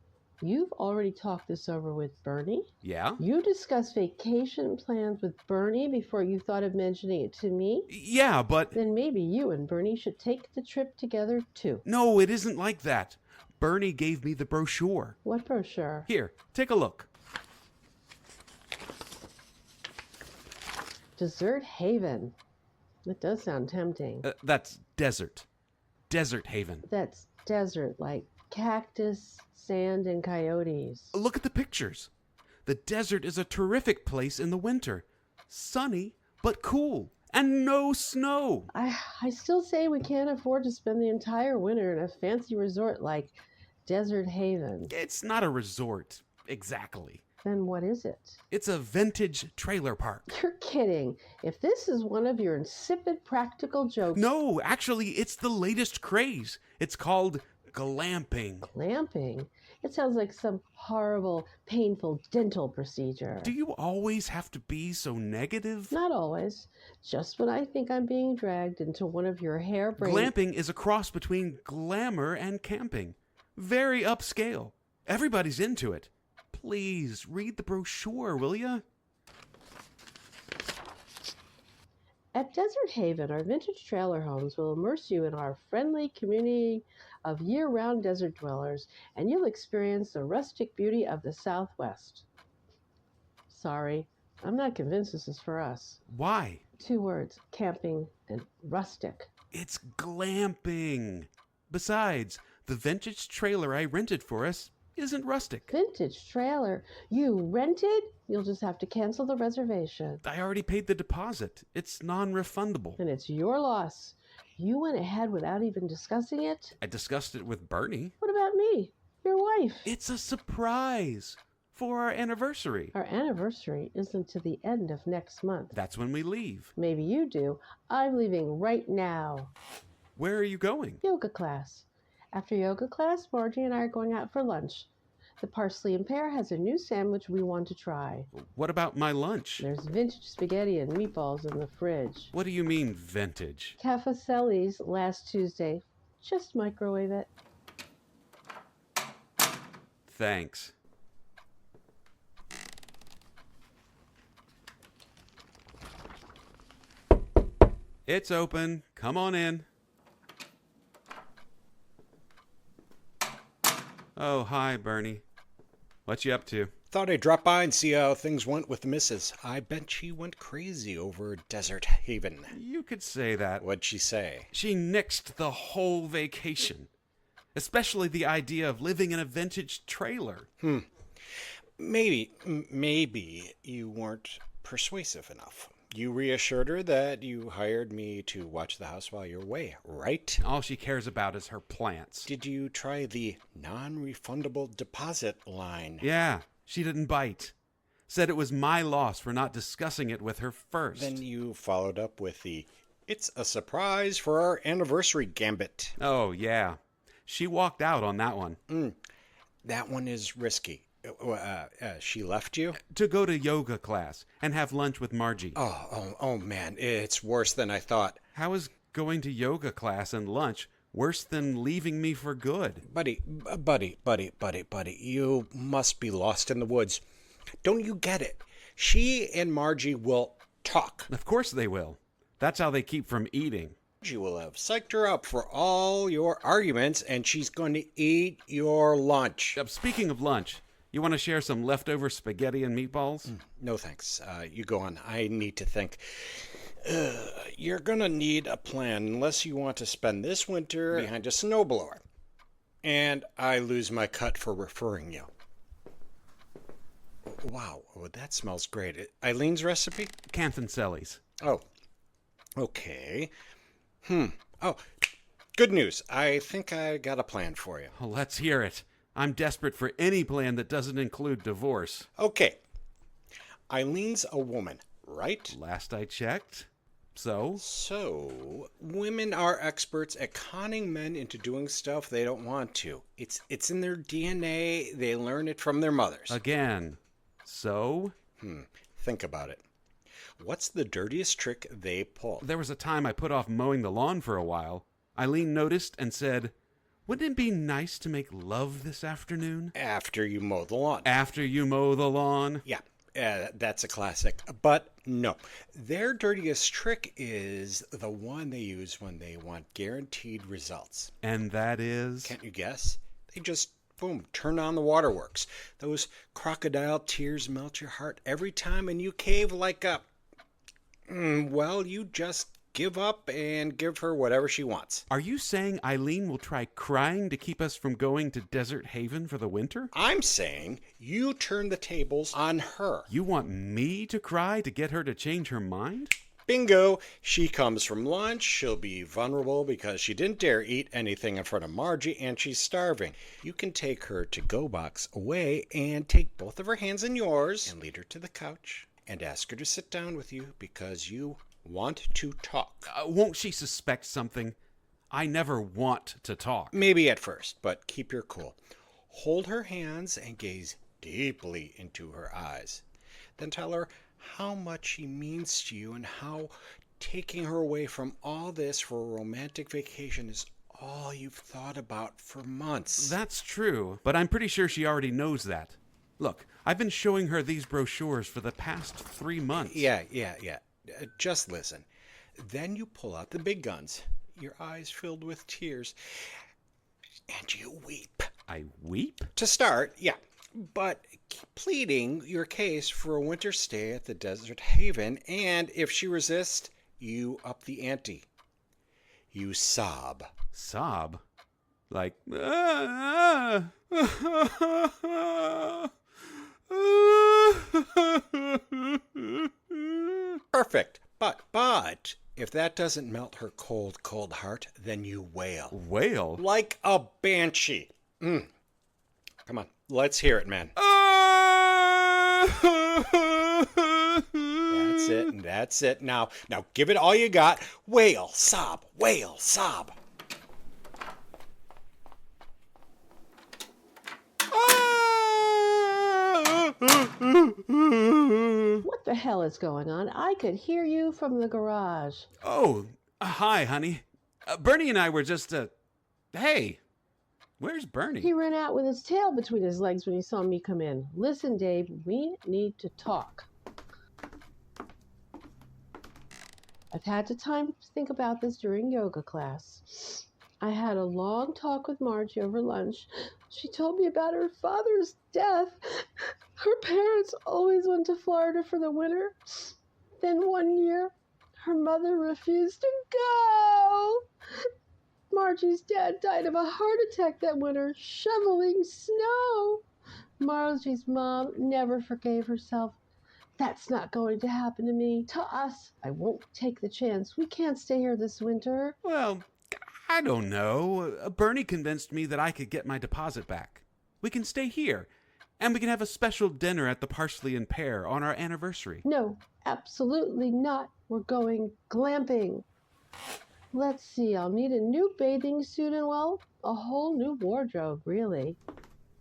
You've already talked this over with Bernie? Yeah? You discussed vacation plans with Bernie before you thought of mentioning it to me? Yeah, but... Then maybe you and Bernie should take the trip together, too. No, it isn't like that. Bernie gave me the brochure. What brochure? Here, take a look. Desert Haven. That does sound tempting. That's desert. Desert Haven. That's desert, like cactus, sand, and coyotes. Look at the pictures. The desert is a terrific place in the winter. Sunny, but cool. And no snow. I still say we can't afford to spend the entire winter in a fancy resort like Desert Haven. It's not a resort, exactly. Then what is it? It's a vintage trailer park. You're kidding. If this is one of your insipid practical jokes... No, actually, it's the latest craze. It's called glamping. Glamping? It sounds like some horrible, painful dental procedure. Do you always have to be so negative? Not always. Just when I think I'm being dragged into one of your harebrained... Glamping is a cross between glamour and camping. Very upscale. Everybody's into it. Please, read the brochure, will ya? At Desert Haven, our vintage trailer homes will immerse you in our friendly community of year-round desert dwellers, and you'll experience the rustic beauty of the Southwest. Sorry, I'm not convinced this is for us. Why? 2 words, camping and rustic. It's glamping. Besides, the vintage trailer I rented for us isn't rustic. Vintage trailer? You rented? You'll just have to cancel the reservation. I already paid the deposit. It's non-refundable. And it's your loss. You went ahead without even discussing it? I discussed it with Bernie. What about me? Your wife? It's a surprise for our anniversary. Our anniversary isn't to the end of next month. That's when we leave. Maybe you do. I'm leaving right now. Where are you going? Yoga class. After yoga class, Margie and I are going out for lunch. The Parsley and Pear has a new sandwich we want to try. What about my lunch? There's vintage spaghetti and meatballs in the fridge. What do you mean, vintage? Cafacelli's last Tuesday. Just microwave it. Thanks. It's open. Come on in. Oh, hi, Bernie. What you up to? Thought I'd drop by and see how things went with the missus. I bet she went crazy over Desert Haven. You could say that. What'd she say? She nixed the whole vacation. Especially the idea of living in a vintage trailer. Maybe you weren't persuasive enough. You reassured her that you hired me to watch the house while you're away, right? All she cares about is her plants. Did you try the non-refundable deposit line? Yeah, she didn't bite. Said it was my loss for not discussing it with her first. Then you followed up with the, "It's a surprise for our anniversary gambit." Oh, yeah. She walked out on that one. That one is risky. She left you? To go to yoga class and have lunch with Margie. Oh, man, it's worse than I thought. How is going to yoga class and lunch worse than leaving me for good? Buddy, you must be lost in the woods. Don't you get it? She and Margie will talk. Of course they will. That's how they keep from eating. Margie will have psyched her up for all your arguments, and she's going to eat your lunch. Speaking of lunch, you want to share some leftover spaghetti and meatballs? No, thanks. You go on. I need to think. You're going to need a plan unless you want to spend this winter behind a snowblower. And I lose my cut for referring you. Wow, that smells great. Eileen's recipe? Cantoncelli's. Oh, okay. Oh, good news. I think I got a plan for you. Well, let's hear it. I'm desperate for any plan that doesn't include divorce. Okay. Eileen's a woman, right? Last I checked. So, women are experts at conning men into doing stuff they don't want to. It's in their DNA. They learn it from their mothers. Again. So? Think about it. What's the dirtiest trick they pull? There was a time I put off mowing the lawn for a while. Eileen noticed and said, "Wouldn't it be nice to make love this afternoon?" After you mow the lawn. After you mow the lawn? Yeah. That's a classic. But no, their dirtiest trick is the one they use when they want guaranteed results. And that is? Can't you guess? They just, boom, turn on the waterworks. Those crocodile tears melt your heart every time, and you cave like a... well, you just give up and give her whatever she wants. Are you saying Eileen will try crying to keep us from going to Desert Haven for the winter? I'm saying you turn the tables on her. You want me to cry to get her to change her mind? Bingo! She comes from lunch. She'll be vulnerable because she didn't dare eat anything in front of Margie and she's starving. You can take her to-go box away and take both of her hands in yours and lead her to the couch and ask her to sit down with you because you want to talk. Won't she suspect something? I never want to talk. Maybe at first, but keep your cool. Hold her hands and gaze deeply into her eyes. Then tell her how much she means to you and how taking her away from all this for a romantic vacation is all you've thought about for months. That's true, but I'm pretty sure she already knows that. Look, I've been showing her these brochures for the past 3 months. Yeah. Just listen. Then you pull out the big guns, your eyes filled with tears, and you weep. I weep? To start, yeah. But keep pleading your case for a winter stay at the Desert Haven, and if she resists, you up the ante. You sob. Sob? Like, Perfect. But if that doesn't melt her cold, cold heart, then you wail. Wail? Like a banshee. Come on, let's hear it, man. That's it. Now give it all you got. Wail, sob, wail, sob. What the hell is going on? I could hear you from the garage. Oh, hi, honey. Bernie and I were just, hey, where's Bernie? He ran out with his tail between his legs when he saw me come in. Listen, Dave, we need to talk. I've had the time to think about this during yoga class. I had a long talk with Margie over lunch. She told me about her father's death. Her parents always went to Florida for the winter. Then one year, her mother refused to go. Margie's dad died of a heart attack that winter, shoveling snow. Margie's mom never forgave herself. That's not going to happen to me. To us, I won't take the chance. We can't stay here this winter. Well, I don't know. Bernie convinced me that I could get my deposit back. We can stay here, and we can have a special dinner at the Parsley and Pear on our anniversary. No, absolutely not. We're going glamping. Let's see, I'll need a new bathing suit and, well, a whole new wardrobe, really.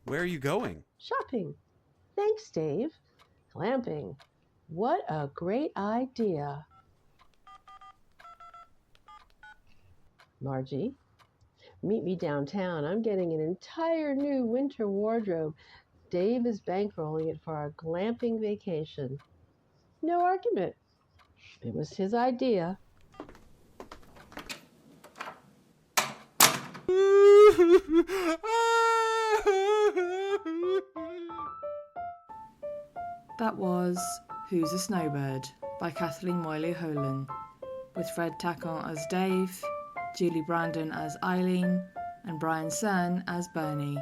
Where are you going? Shopping. Thanks, Dave. Glamping. What a great idea. Margie, meet me downtown. I'm getting an entire new winter wardrobe. Dave is bankrolling it for our glamping vacation. No argument. It was his idea. That was Who's a Snowbird by Kathleen Wiley-Holan, with Fred Tacon as Dave, Julie Brandon as Eileen, and Brian Cern as Bernie.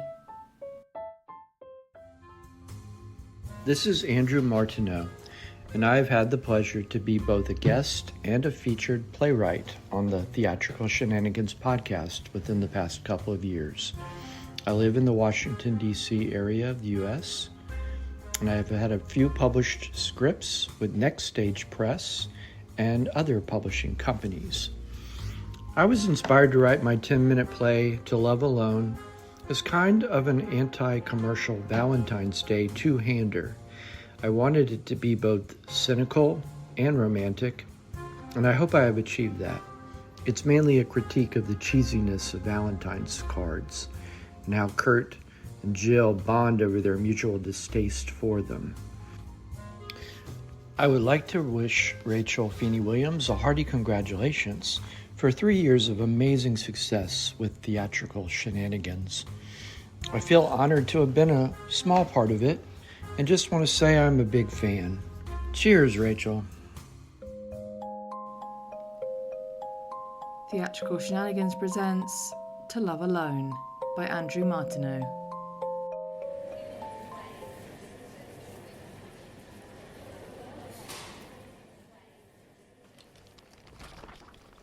This is Andrew Martineau, and I have had the pleasure to be both a guest and a featured playwright on the Theatrical Shenanigans podcast within the past couple of years. I live in the Washington, D.C. area of the U.S., and I have had a few published scripts with Next Stage Press and other publishing companies. I was inspired to write my 10-minute play, To Love Alone, as kind of an anti-commercial Valentine's Day two-hander. I wanted it to be both cynical and romantic, and I hope I have achieved that. It's mainly a critique of the cheesiness of Valentine's cards and how Kurt and Jill bond over their mutual distaste for them. I would like to wish Rachel Feeney Williams a hearty congratulations for 3 years of amazing success with Theatrical Shenanigans. I feel honored to have been a small part of it, and just want to say I'm a big fan. Cheers, Rachel. Theatrical Shenanigans presents To Love Alone by Andrew Martineau.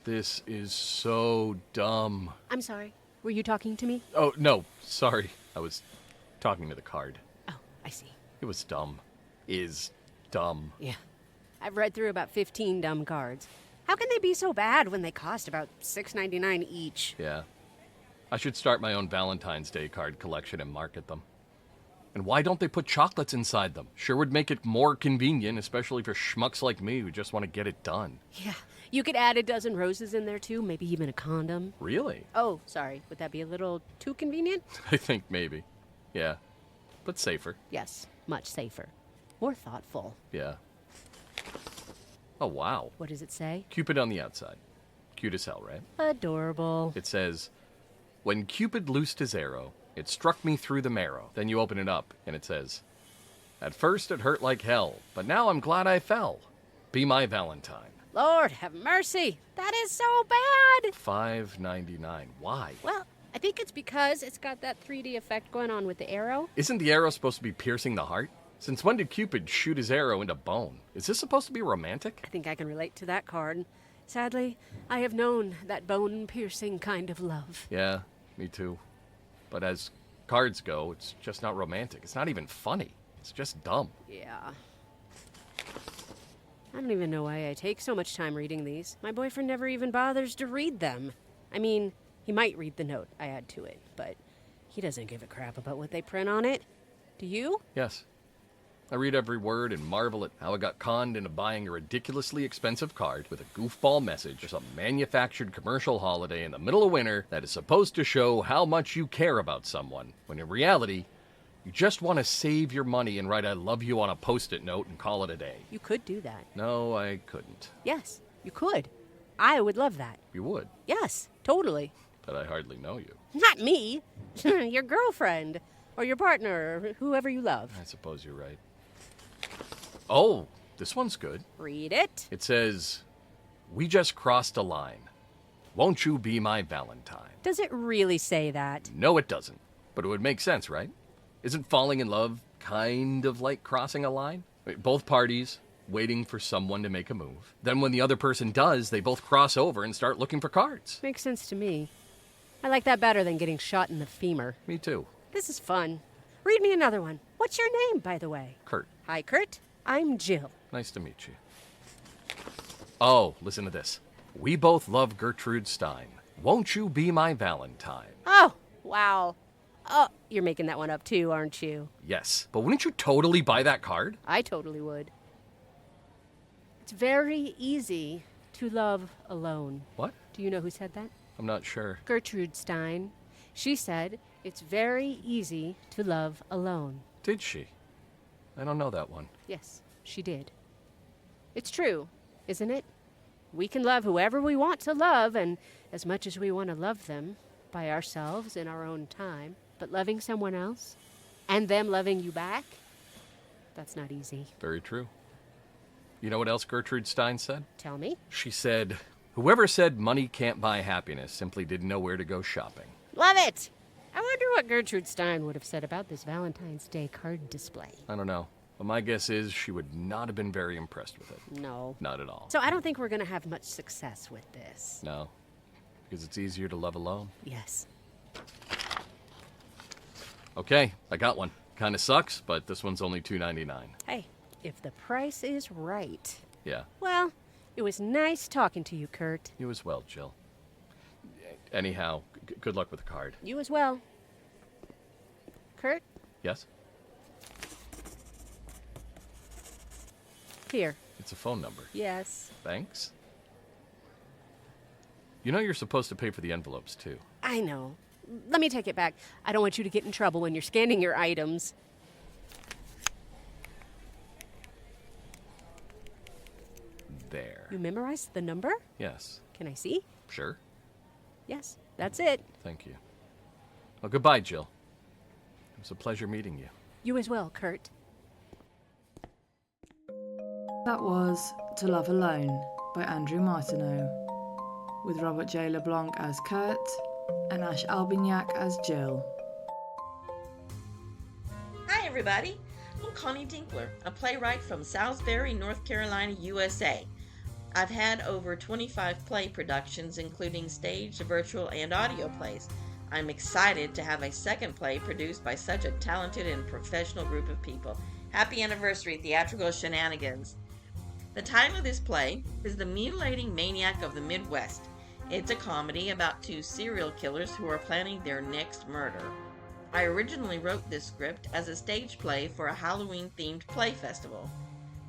This is so dumb. I'm sorry. Were you talking to me? Oh, no, sorry. I was talking to the card. Oh, I see. It was dumb. Is dumb. Yeah. I've read through about 15 dumb cards. How can they be so bad when they cost about $6.99 each? Yeah. I should start my own Valentine's Day card collection and market them. And why don't they put chocolates inside them? Sure would make it more convenient, especially for schmucks like me who just want to get it done. Yeah. You could add a dozen roses in there, too. Maybe even a condom. Really? Oh, sorry. Would that be a little too convenient? I think maybe. Yeah. But safer. Yes. Much safer. More thoughtful. Yeah. Oh, wow. What does it say? Cupid on the outside. Cute as hell, right? Adorable. It says, when Cupid loosed his arrow, it struck me through the marrow. Then you open it up, and it says, at first it hurt like hell, but now I'm glad I fell. Be my Valentine. Lord have mercy. That is so bad. $5.99. Why? Well, I think it's because it's got that 3D effect going on with the arrow. Isn't the arrow supposed to be piercing the heart? Since when did Cupid shoot his arrow into bone? Is this supposed to be romantic? I think I can relate to that card. Sadly, I have known that bone-piercing kind of love. Yeah, me too. But as cards go, it's just not romantic. It's not even funny. It's just dumb. Yeah. I don't even know why I take so much time reading these. My boyfriend never even bothers to read them. I mean, he might read the note I add to it, but he doesn't give a crap about what they print on it. Do you? Yes. I read every word and marvel at how I got conned into buying a ridiculously expensive card with a goofball message for some manufactured commercial holiday in the middle of winter that is supposed to show how much you care about someone, when in reality, you just want to save your money and write I love you on a Post-it note and call it a day. You could do that. No, I couldn't. Yes, you could. I would love that. You would? Yes, totally. But I hardly know you. Not me. Your girlfriend. Or your partner, or whoever you love. I suppose you're right. Oh, this one's good. Read it. It says, we just crossed a line. Won't you be my Valentine? Does it really say that? No, it doesn't. But it would make sense, right? Isn't falling in love kind of like crossing a line? Both parties waiting for someone to make a move. Then when the other person does, they both cross over and start looking for cards. Makes sense to me. I like that better than getting shot in the femur. Me too. This is fun. Read me another one. What's your name, by the way? Kurt. Hi, Kurt. I'm Jill. Nice to meet you. Oh, listen to this. We both love Gertrude Stein. Won't you be my Valentine? Oh, wow. Oh, you're making that one up too, aren't you? Yes, but wouldn't you totally buy that card? I totally would. It's very easy to love alone. What? Do you know who said that? I'm not sure. Gertrude Stein. She said, it's very easy to love alone. Did she? I don't know that one. Yes, she did. It's true, isn't it? We can love whoever we want to love, and as much as we want to love them, by ourselves in our own time. But loving someone else, and them loving you back, that's not easy. Very true. You know what else Gertrude Stein said? Tell me. She said, whoever said money can't buy happiness simply didn't know where to go shopping. Love it! I wonder what Gertrude Stein would have said about this Valentine's Day card display. I don't know. But my guess is she would not have been very impressed with it. No. Not at all. So I don't think we're going to have much success with this. No. Because it's easier to love alone. Yes. Okay, I got one. Kinda sucks, but this one's only $2.99. Hey, if the price is right. Yeah. Well, it was nice talking to you, Kurt. You as well, Jill. Anyhow, good luck with the card. You as well. Kurt? Yes? Here. It's a phone number. Yes. Thanks. You know you're supposed to pay for the envelopes, too. I know. Let me take it back. I don't want you to get in trouble when you're scanning your items. There. You memorized the number? Yes. Can I see? Sure. Yes, that's it. Thank you. Well, goodbye, Jill. It was a pleasure meeting you. You as well, Kurt. That was To Love Alone by Andrew Martineau, with Robert J. LeBlanc as Kurt and Ash Albignac as Jill. Hi, everybody. I'm Connie Dinkler, a playwright from Salisbury, North Carolina, USA. I've had over 25 play productions, including staged, virtual, and audio plays. I'm excited to have a second play produced by such a talented and professional group of people. Happy anniversary, Theatrical Shenanigans. The title of this play is The Mutilating Maniac of the Midwest. It's a comedy about two serial killers who are planning their next murder. I originally wrote this script as a stage play for a Halloween-themed play festival.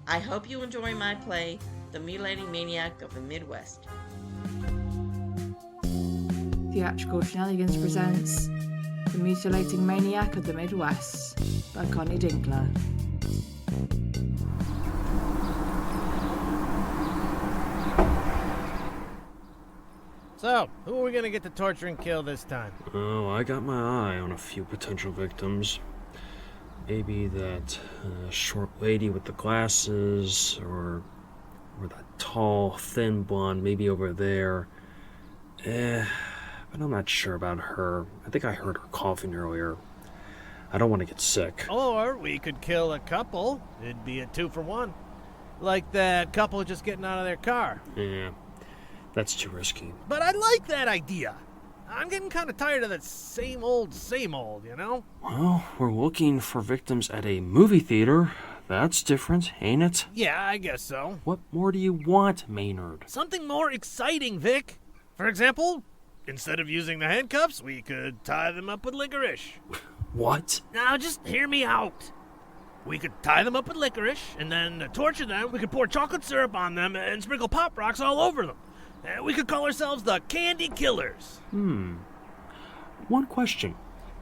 I hope you enjoy my play, The Mutilating Maniac of the Midwest. Theatrical Shenanigans presents The Mutilating Maniac of the Midwest by Connie Dinkler. So, who are we gonna get to torture and kill this time? Oh, I got my eye on a few potential victims. Maybe that short lady with the glasses, or that tall, thin blonde, maybe over there. But I'm not sure about her. I think I heard her coughing earlier. I don't want to get sick. Or we could kill a couple. It'd be a 2-for-1. Like that couple just getting out of their car. Yeah, that's too risky. But I like that idea. I'm getting kind of tired of that same old, you know? Well, we're looking for victims at a movie theater. That's different, ain't it? Yeah, I guess so. What more do you want, Maynard? Something more exciting, Vic. For example, instead of using the handcuffs, we could tie them up with licorice. What? Now, just hear me out. We could tie them up with licorice, and then to torture them, we could pour chocolate syrup on them and sprinkle Pop Rocks all over them. We could call ourselves the Candy Killers. One question.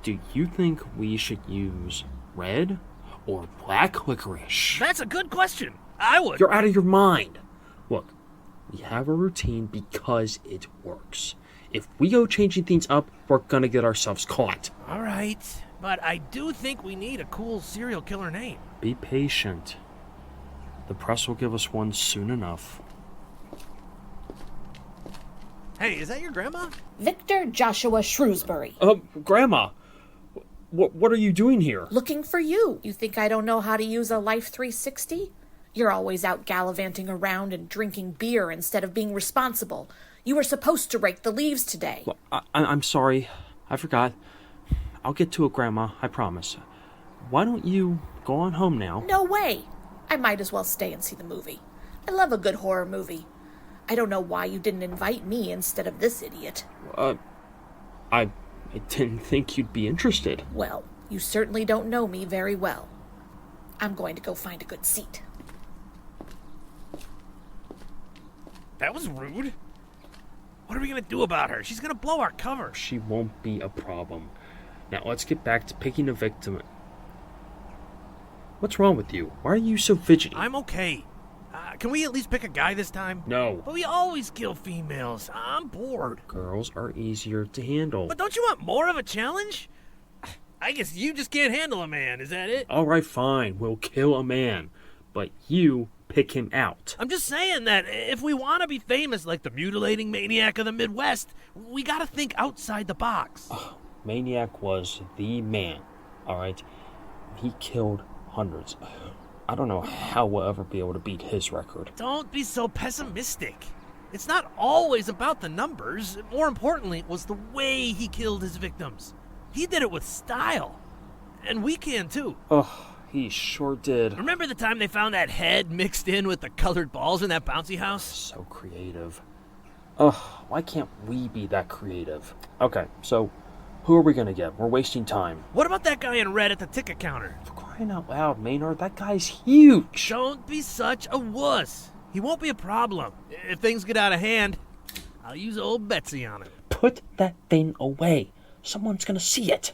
Do you think we should use red or black licorice? That's a good question. I would. You're out of your mind. Look, we have a routine because it works. If we go changing things up, we're gonna get ourselves caught. All right, but I do think we need a cool serial killer name. Be patient. The press will give us one soon enough. Hey, is that your grandma? Victor Joshua Shrewsbury. Grandma, what are you doing here? Looking for you. You think I don't know how to use a Life 360? You're always out gallivanting around and drinking beer instead of being responsible. You were supposed to rake the leaves today. Well, I'm sorry. I forgot. I'll get to it, Grandma. I promise. Why don't you go on home now? No way. I might as well stay and see the movie. I love a good horror movie. I don't know why you didn't invite me instead of this idiot. I didn't think you'd be interested. Well, you certainly don't know me very well. I'm going to go find a good seat. That was rude. What are we going to do about her? She's going to blow our cover. She won't be a problem. Now, let's get back to picking a victim. What's wrong with you? Why are you so fidgety? I'm okay. Can we at least pick a guy this time? No. But we always kill females. I'm bored. Girls are easier to handle. But don't you want more of a challenge? I guess you just can't handle a man, is that it? All right, fine. We'll kill a man. But you pick him out. I'm just saying that if we want to be famous like the Mutilating Maniac of the Midwest, we gotta think outside the box. Maniac was the man, all right? He killed hundreds. I don't know how we'll ever be able to beat his record. Don't be so pessimistic. It's not always about the numbers. More importantly, it was the way he killed his victims. He did it with style. And we can too. Oh, he sure did. Remember the time they found that head mixed in with the colored balls in that bouncy house? So creative. Ugh, why can't we be that creative? Okay, so who are we gonna get? We're wasting time. What about that guy in red at the ticket counter? For crying out loud, Maynard, that guy's huge. Don't be such a wuss. He won't be a problem. If things get out of hand, I'll use old Betsy on him. Put that thing away. Someone's gonna see it.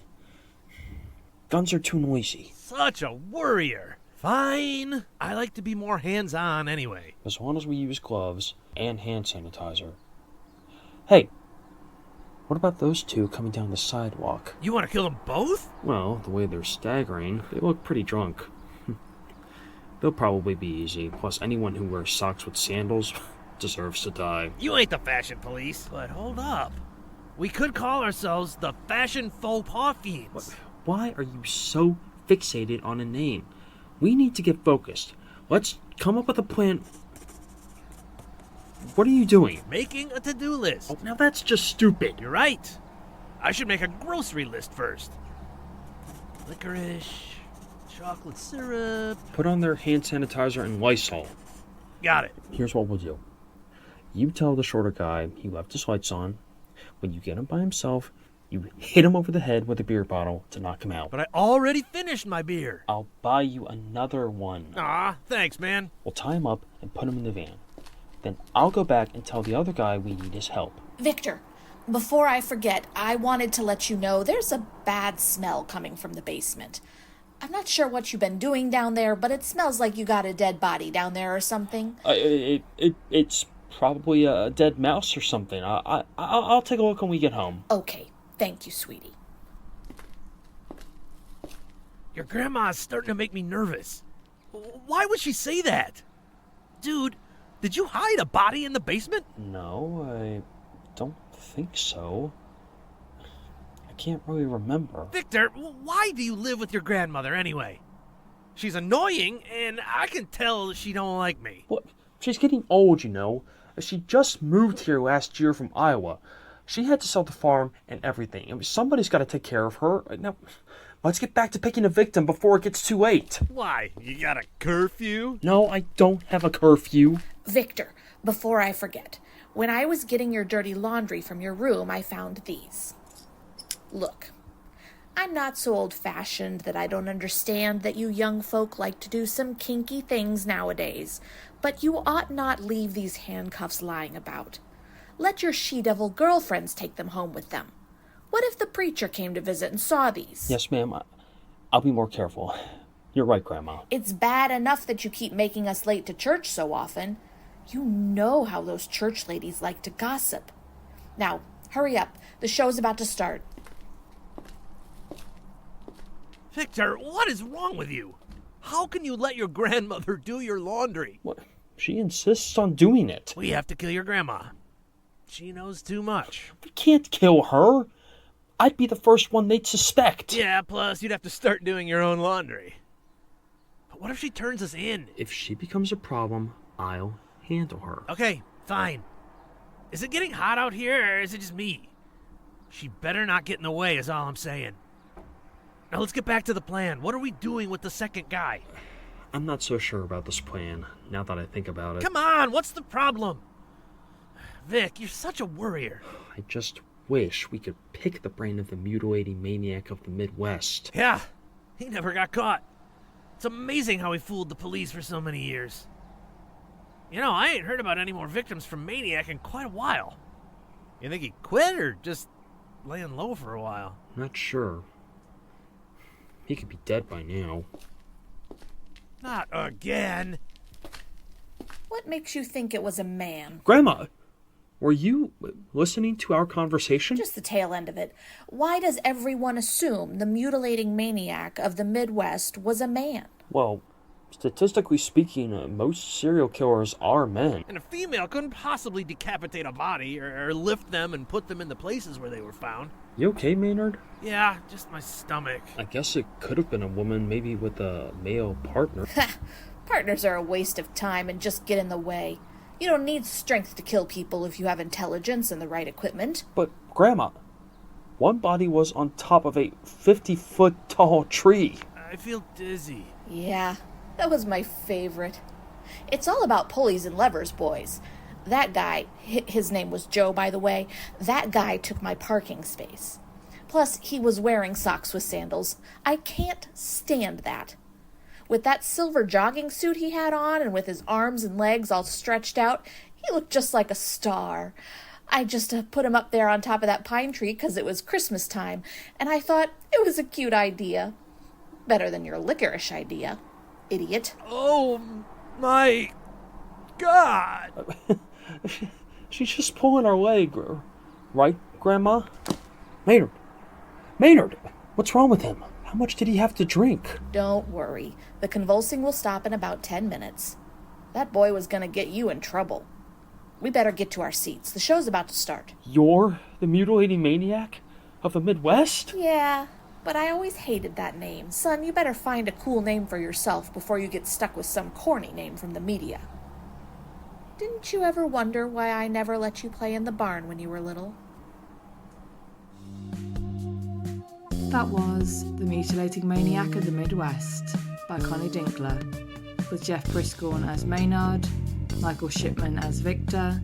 Guns are too noisy. Such a worrier. Fine. I like to be more hands-on anyway. As long as we use gloves and hand sanitizer. Hey, what about those two coming down the sidewalk? You want to kill them both? Well, the way they're staggering, they look pretty drunk. They'll probably be easy. Plus, anyone who wears socks with sandals deserves to die. You ain't the fashion police. But hold up. We could call ourselves the Fashion Faux Pas Fiends. Why are you so fixated on a name? We need to get focused. Let's come up with a plan. What are you doing? Making a to-do list. Oh, now that's just stupid. You're right. I should make a grocery list first. Licorice, chocolate syrup. Put on their hand sanitizer and Lysol. Got it. Here's what we'll do. You tell the shorter guy he left his lights on. When you get him by himself, you hit him over the head with a beer bottle to knock him out. But I already finished my beer. I'll buy you another one. Aw, thanks, man. We'll tie him up and put him in the van. Then I'll go back and tell the other guy we need his help. Victor, before I forget, I wanted to let you know there's a bad smell coming from the basement. I'm not sure what you've been doing down there, but it smells like you got a dead body down there or something. It's probably a dead mouse or something. I'll take a look when we get home. Okay, thank you, sweetie. Your grandma's starting to make me nervous. Why would she say that? Dude, did you hide a body in the basement? No, I don't think so. I can't really remember. Victor, why do you live with your grandmother anyway? She's annoying, and I can tell she don't like me. What? She's getting old, you know. She just moved here last year from Iowa. She had to sell the farm and everything. I mean, somebody's got to take care of her. Now, let's get back to picking a victim before it gets too late. Why? You got a curfew? No, I don't have a curfew. Victor, before I forget, when I was getting your dirty laundry from your room, I found these. Look, I'm not so old-fashioned that I don't understand that you young folk like to do some kinky things nowadays, but you ought not leave these handcuffs lying about. Let your she-devil girlfriends take them home with them. What if the preacher came to visit and saw these? Yes, ma'am. I'll be more careful. You're right, Grandma. It's bad enough that you keep making us late to church so often. You know how those church ladies like to gossip. Now, hurry up. The show's about to start. Victor, what is wrong with you? How can you let your grandmother do your laundry? What? She insists on doing it. We have to kill your grandma. She knows too much. We can't kill her. I'd be the first one they'd suspect. Yeah, plus you'd have to start doing your own laundry. But what if she turns us in? If she becomes a problem, I'll handle her. Okay, fine. Is it getting hot out here, or is it just me? She better not get in the way, is all I'm saying. Now let's get back to the plan. What are we doing with the second guy? I'm not so sure about this plan, now that I think about it. Come on, what's the problem? Vic, you're such a worrier. I just wish we could pick the brain of the mutilating maniac of the Midwest. Yeah, he never got caught. It's amazing how he fooled the police for so many years. You know, I ain't heard about any more victims from Maniac in quite a while. You think he quit or just laying low for a while? Not sure. He could be dead by now. Not again. What makes you think it was a man? Grandma, were you listening to our conversation? Just the tail end of it. Why does everyone assume the mutilating maniac of the Midwest was a man? Well, statistically speaking, most serial killers are men. And a female couldn't possibly decapitate a body or lift them and put them in the places where they were found. You okay, Maynard? Yeah, just my stomach. I guess it could have been a woman, maybe with a male partner. Partners are a waste of time and just get in the way. You don't need strength to kill people if you have intelligence and the right equipment. But, Grandma, one body was on top of a 50-foot tall tree. I feel dizzy. Yeah, that was my favorite. It's all about pulleys and levers, boys. That guy, his name was Joe, by the way, that guy took my parking space. Plus, he was wearing socks with sandals. I can't stand that. With that silver jogging suit he had on and with his arms and legs all stretched out, he looked just like a star. I just put him up there on top of that pine tree because it was Christmas time, and I thought it was a cute idea. Better than your licorice idea, idiot. Oh, my God. She's just pulling our leg, right, Grandma? Maynard, what's wrong with him? How much did he have to drink? Don't worry. The convulsing will stop in about 10 minutes. That boy was going to get you in trouble. We better get to our seats. The show's about to start. You're the mutilating maniac of the Midwest? Yeah, but I always hated that name. Son, you better find a cool name for yourself before you get stuck with some corny name from the media. Didn't you ever wonder why I never let you play in the barn when you were little? That was The Mutilating Maniac of the Midwest by Connie Dinkler, with Jeff Briscorn as Maynard, Michael Shipman as Victor,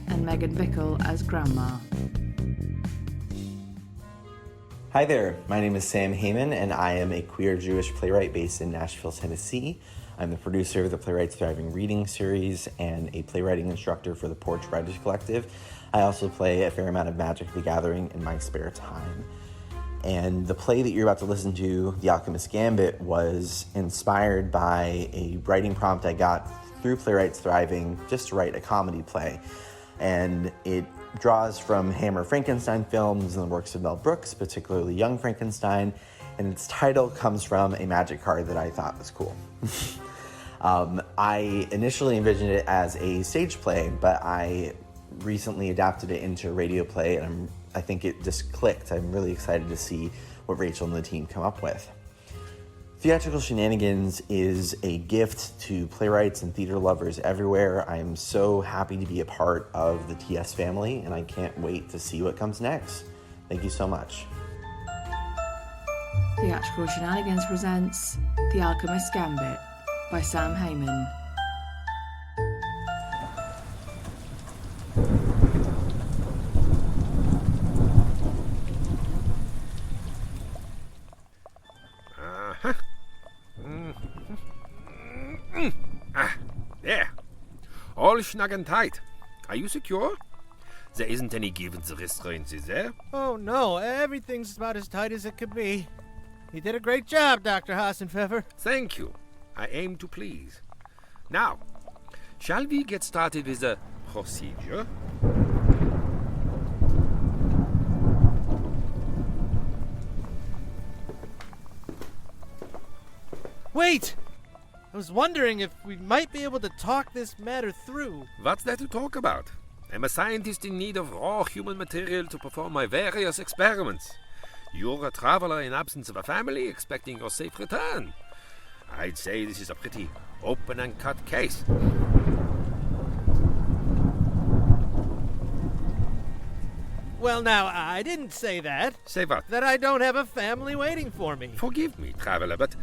and Megan Bickel as Grandma. Hi there, my name is Sam Heyman, and I am a queer Jewish playwright based in Nashville, Tennessee. I'm the producer of the Playwrights Thriving Reading Series and a playwriting instructor for the Porch Writers Collective. I also play a fair amount of Magic the Gathering in my spare time. And the play that you're about to listen to, The Alchemist's Gambit, was inspired by a writing prompt I got through Playwrights Thriving just to write a comedy play. And it draws from Hammer Frankenstein films and the works of Mel Brooks, particularly Young Frankenstein, and its title comes from a magic card that I thought was cool. I initially envisioned it as a stage play, but I recently adapted it into a radio play, and I think it just clicked. I'm really excited to see what Rachel and the team come up with. Theatrical Shenanigans is a gift to playwrights and theater lovers everywhere. I'm so happy to be a part of the TS family, and I can't wait to see what comes next. Thank you so much. Theatrical Shenanigans presents The Alchemist's Gambit by Sam Heyman. There. All snug and tight. Are you secure? There isn't any give in the restraints, is there? Oh, no. Everything's about as tight as it could be. You did a great job, Dr. Hassenpfeffer. Thank you. I aim to please. Now, shall we get started with the procedure? Wait! I was wondering if we might be able to talk this matter through. What's there to talk about? I'm a scientist in need of raw human material to perform my various experiments. You're a traveler in absence of a family, expecting your safe return. I'd say this is a pretty open and cut case. Well, now, I didn't say that. Say what? That I don't have a family waiting for me. Forgive me, traveler, but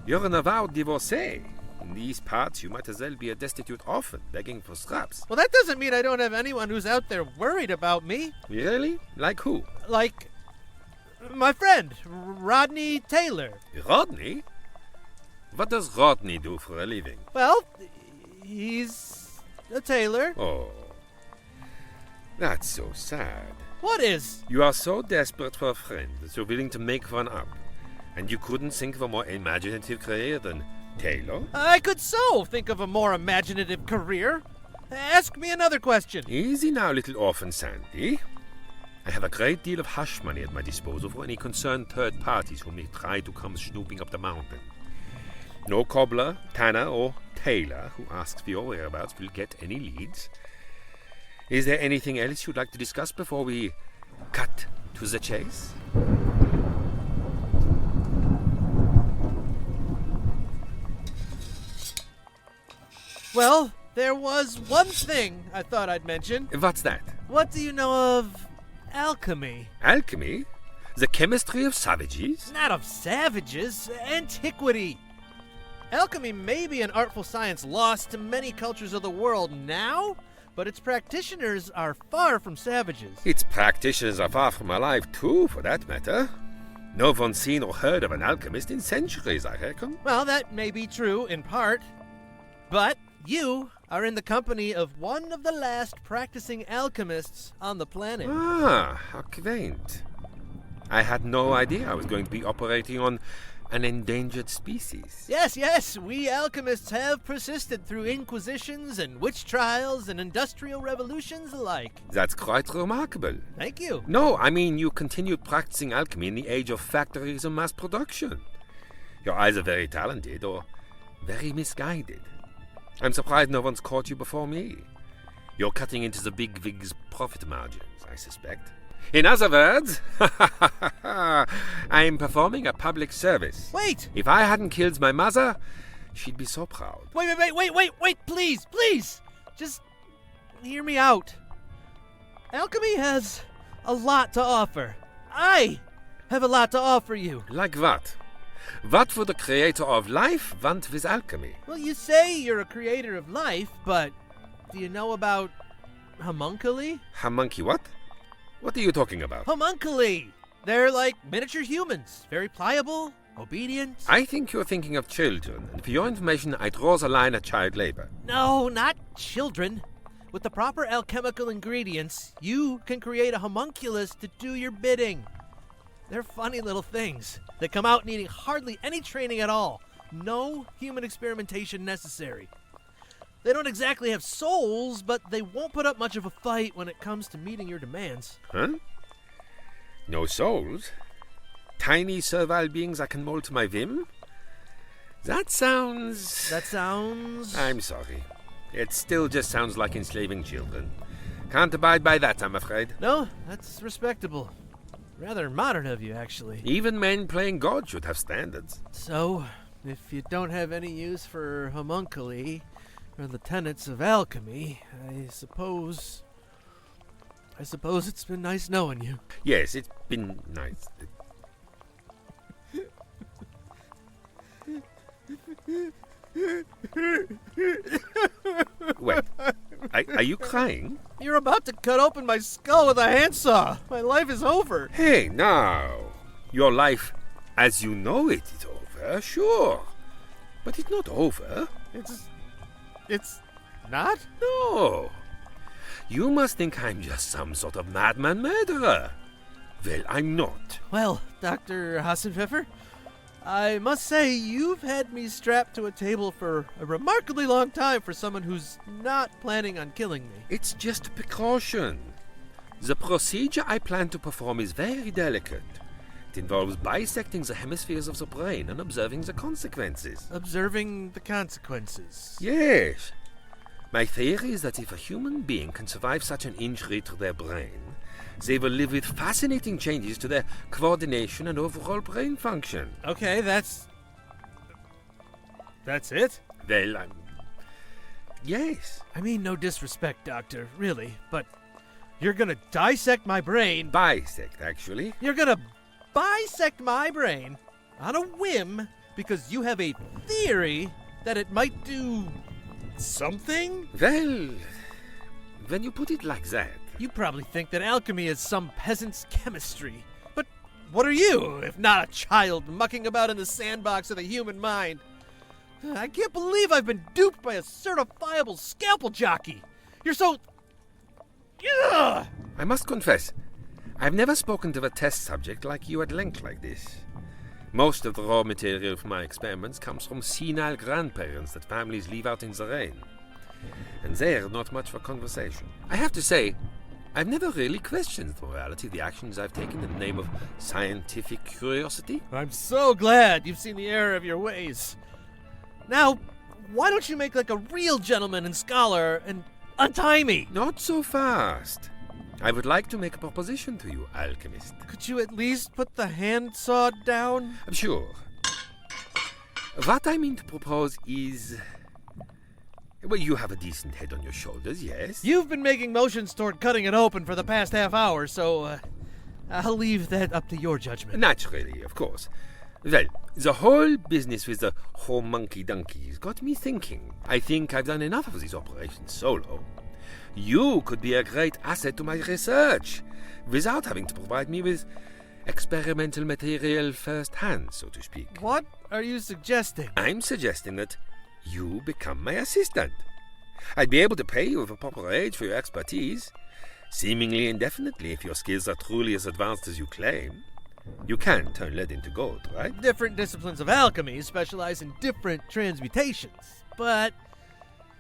you're an avowed divorcee. In these parts, you might as well be a destitute orphan begging for scraps. Well, that doesn't mean I don't have anyone who's out there worried about me. Really? Like who? Like my friend, Rodney Taylor. Rodney? What does Rodney do for a living? Well, he's a tailor. Oh, that's so sad. What is? You are so desperate for a friend that you're willing to make one up. And you couldn't think of a more imaginative career than tailor? I could so think of a more imaginative career. Ask me another question. Easy now, little orphan Sandy. I have a great deal of hush money at my disposal for any concerned third parties who may try to come snooping up the mountain. No cobbler, tanner, or tailor who asks for your whereabouts will get any leads. Is there anything else you'd like to discuss before we cut to the chase? Well, there was one thing I thought I'd mention. What's that? What do you know of alchemy? Alchemy? The chemistry of savages? Not of savages, antiquity. Alchemy may be an artful science lost to many cultures of the world now, but its practitioners are far from savages. Its practitioners are far from alive too, for that matter. No one's seen or heard of an alchemist in centuries, I reckon. Well, that may be true in part, but you are in the company of one of the last practicing alchemists on the planet. Ah, how quaint. I had no idea I was going to be operating on an endangered species. Yes, we alchemists have persisted through inquisitions and witch trials and industrial revolutions alike. That's quite remarkable. Thank you. No, I mean you continued practicing alchemy in the age of factories and mass production. You're either very talented or very misguided. I'm surprised no one's caught you before me. You're cutting into the big wigs' profit margins, I suspect. In other words, I'm performing a public service. Wait! If I hadn't killed my mother, she'd be so proud. Wait, please! Just hear me out. Alchemy has a lot to offer. I have a lot to offer you. Like what? What would the creator of life want with alchemy? Well, you say you're a creator of life, but do you know about homunculi? Homunci what? What are you talking about? Homunculi! They're like miniature humans. Very pliable, obedient. I think you're thinking of children, and for your information, I draw the line at child labor. No, not children. With the proper alchemical ingredients, you can create a homunculus to do your bidding. They're funny little things. They come out needing hardly any training at all. No human experimentation necessary. They don't exactly have souls, but they won't put up much of a fight when it comes to meeting your demands. Huh? No souls? Tiny servile beings I can mold to my whim? That sounds... I'm sorry. It still just sounds like enslaving children. Can't abide by that, I'm afraid. No, that's respectable. Rather modern of you, actually. Even men playing God should have standards. So, if you don't have any use for homunculi or the tenets of alchemy, I suppose it's been nice knowing you. Yes, it's been nice. Wait, are you crying? You're about to cut open my skull with a handsaw. My life is over. Hey, now. Your life, as you know it, is over, sure. But it's not over. It's not? No. You must think I'm just some sort of madman murderer. Well, I'm not. Well, Dr. Hassenpfeffer, I must say you've had me strapped to a table for a remarkably long time for someone who's not planning on killing me. It's just a precaution. The procedure I plan to perform is very delicate. It involves bisecting the hemispheres of the brain and observing the consequences. Observing the consequences? Yes. My theory is that if a human being can survive such an injury to their brain, they will live with fascinating changes to their coordination and overall brain function. Okay, that's it? Well, yes. I mean, no disrespect, Doctor, really, but you're gonna dissect my brain. Bisect, actually. You're gonna bisect my brain on a whim because you have a theory that it might do something? Well, when you put it like that... You probably think that alchemy is some peasant's chemistry. But what are you, if not a child mucking about in the sandbox of the human mind? I can't believe I've been duped by a certifiable scalpel jockey. You're so... Ugh! I must confess, I've never spoken to a test subject like you at length like this. Most of the raw material for my experiments comes from senile grandparents that families leave out in the rain. And they're not much for conversation. I have to say, I've never really questioned the morality of the actions I've taken in the name of scientific curiosity. I'm so glad you've seen the error of your ways. Now, why don't you make like a real gentleman and scholar and untie me? Not so fast. I would like to make a proposition to you, alchemist. Could you at least put the handsaw down? I'm sure. What I mean to propose is... Well, you have a decent head on your shoulders, yes? You've been making motions toward cutting it open for the past half hour, so I'll leave that up to your judgment. Naturally, of course. Well, the whole business with the homunky-dunkies got me thinking. I think I've done enough of these operations solo. You could be a great asset to my research, without having to provide me with experimental material first-hand, so to speak. What are you suggesting? I'm suggesting that you become my assistant. I'd be able to pay you with a proper wage for your expertise, seemingly indefinitely if your skills are truly as advanced as you claim. You can turn lead into gold, right? Different disciplines of alchemy specialize in different transmutations, but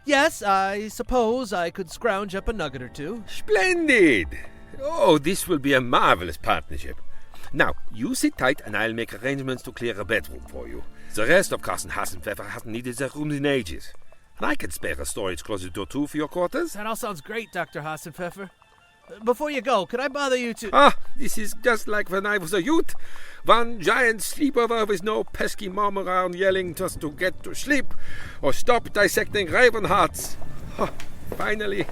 yes, I suppose I could scrounge up a nugget or two. Splendid! Oh, this will be a marvelous partnership. Now, you sit tight and I'll make arrangements to clear a bedroom for you. The rest of Carson Hassenpfeffer hasn't needed their rooms in ages. And I can spare a storage closet or two for your quarters. That all sounds great, Dr. Hassenpfeffer. Before you go, could I bother you to... Ah, this is just like when I was a youth. One giant sleepover with no pesky mom around yelling just to get to sleep or stop dissecting raven hearts. Oh, finally,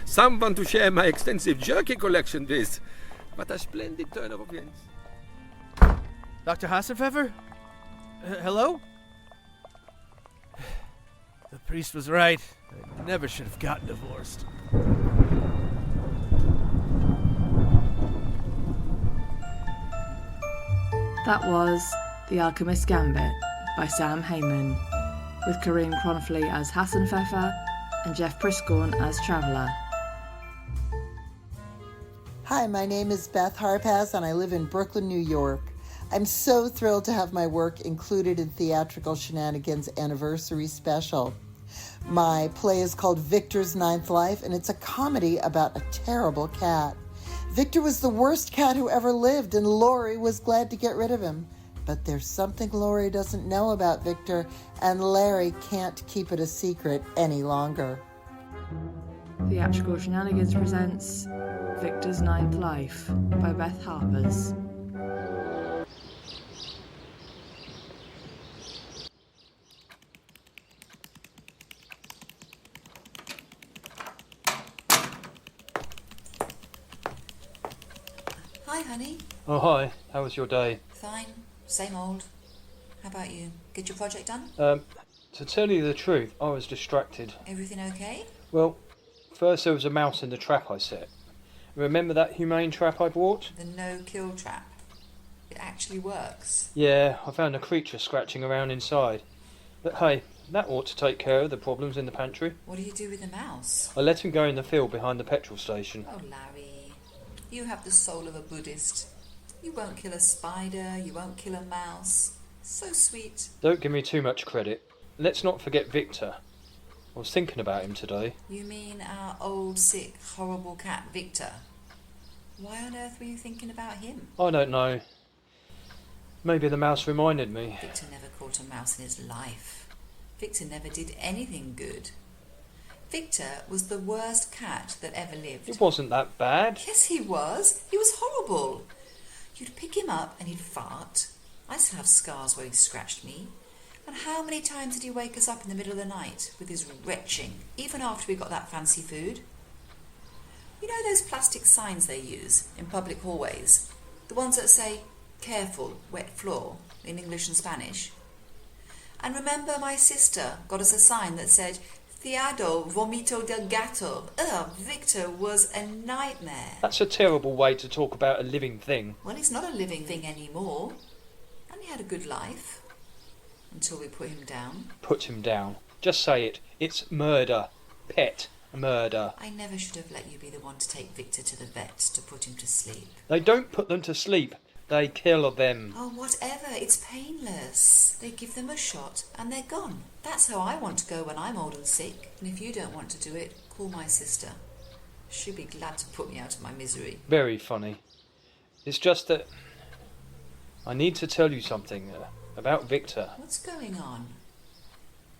Someone to share my extensive jerky collection with. What a splendid turn of events. Dr. Hassenpfeffer? Hello? The priest was right. I never should have gotten divorced. That was The Alchemist's Gambit by Sam Heyman, with Kareem Cronfley as Hassenpfeffer and Jeff Priscorn as Traveller. Hi, my name is Beth Harpaz and I live in Brooklyn, New York. I'm so thrilled to have my work included in Theatrical Shenanigans Anniversary Special. My play is called Victor's Ninth Life, and it's a comedy about a terrible cat. Victor was the worst cat who ever lived, and Laurie was glad to get rid of him. But there's something Laurie doesn't know about Victor, and Larry can't keep it a secret any longer. Theatrical Shenanigans presents Victor's Ninth Life by Beth Harpers. Hi, honey. Oh, hi. How was your day? Fine. Same old. How about you? Get your project done? To tell you the truth, I was distracted. Everything okay? Well, first there was a mouse in the trap I set. Remember that humane trap I bought? The no-kill trap. It actually works. Yeah, I found a creature scratching around inside. But hey, that ought to take care of the problems in the pantry. What do you do with the mouse? I let him go in the field behind the petrol station. Oh, Larry. You have the soul of a Buddhist. You won't kill a spider, you won't kill a mouse. So sweet. Don't give me too much credit. Let's not forget Victor. I was thinking about him today. You mean our old, sick, horrible cat, Victor? Why on earth were you thinking about him? I don't know. Maybe the mouse reminded me. Victor never caught a mouse in his life. Victor never did anything good. Victor was the worst cat that ever lived. It wasn't that bad. Yes, he was. He was horrible. You'd pick him up and he'd fart. I still have scars where he scratched me. And how many times did he wake us up in the middle of the night with his retching, even after we got that fancy food? You know those plastic signs they use in public hallways? The ones that say, "Careful, wet floor," in English and Spanish? And remember my sister got us a sign that said, "Fiado vomito del gato." Ugh, Victor was a nightmare. That's a terrible way to talk about a living thing. Well, he's not a living thing anymore. And he had a good life. Until we put him down. Put him down. Just say it. It's murder. Pet murder. I never should have let you be the one to take Victor to the vet to put him to sleep. They don't put them to sleep. They kill them. Oh, whatever. It's painless. They give them a shot and they're gone. That's how I want to go when I'm old and sick. And if you don't want to do it, call my sister. She'll be glad to put me out of my misery. Very funny. It's just that I need to tell you something about Victor. What's going on?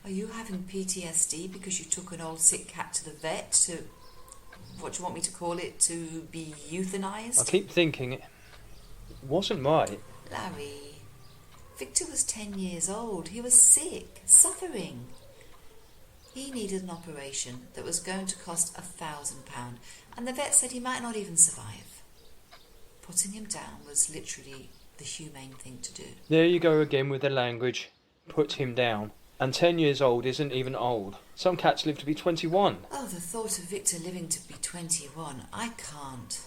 Are you having PTSD because you took an old sick cat to the vet to... what do you want me to call it? To be euthanized? I keep thinking it wasn't right. Larry, Victor was 10 years old. He was sick, suffering. He needed an operation that was going to cost £1,000, and the vet said he might not even survive. Putting him down was literally the humane thing to do. There you go again with the language. Put him down. And 10 years old isn't even old. Some cats live to be 21. Oh, the thought of Victor living to be 21. I can't.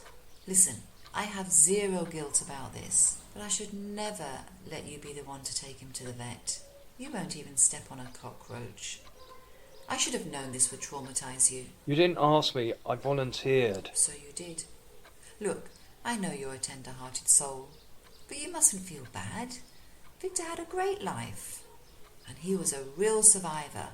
Listen, I have zero guilt about this, but I should never let you be the one to take him to the vet. You won't even step on a cockroach. I should have known this would traumatise you. You didn't ask me. I volunteered. So you did. Look, I know you're a tender-hearted soul, but you mustn't feel bad. Victor had a great life, and he was a real survivor.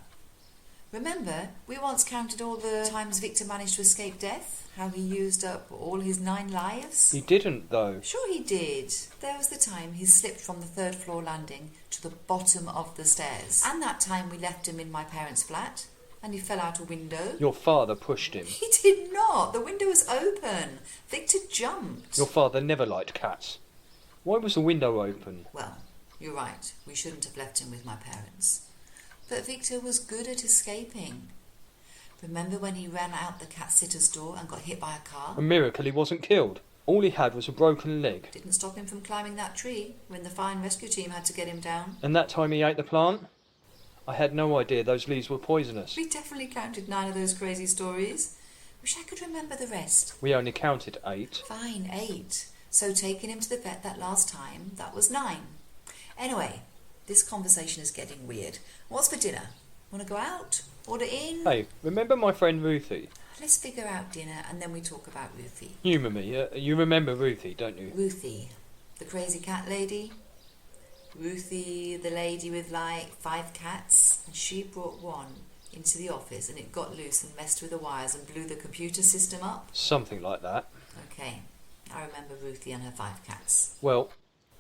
Remember, we once counted all the times Victor managed to escape death? How he used up all his 9 lives? He didn't, though. Sure he did. There was the time he slipped from the 3rd floor landing to the bottom of the stairs. And that time we left him in my parents' flat, and he fell out a window. Your father pushed him. He did not. The window was open. Victor jumped. Your father never liked cats. Why was the window open? Well, you're right. We shouldn't have left him with my parents. But Victor was good at escaping. Remember when he ran out the cat sitter's door and got hit by a car? A miracle he wasn't killed. All he had was a broken leg. Didn't stop him from climbing that tree when the fine rescue team had to get him down. And that time he ate the plant? I had no idea those leaves were poisonous. We definitely counted 9 of those crazy stories. Wish I could remember the rest. We only counted 8. Fine, 8. So taking him to the vet that last time, that was 9. Anyway, this conversation is getting weird. What's for dinner? Want to go out? Order in? Hey, remember my friend Ruthie? Let's figure out dinner and then we talk about Ruthie. Humour me. You remember Ruthie, don't you? Ruthie, the crazy cat lady? Ruthie, the lady with like 5 cats, and she brought one into the office and it got loose and messed with the wires and blew the computer system up? Something like that. Okay, I remember Ruthie and her 5 cats. Well,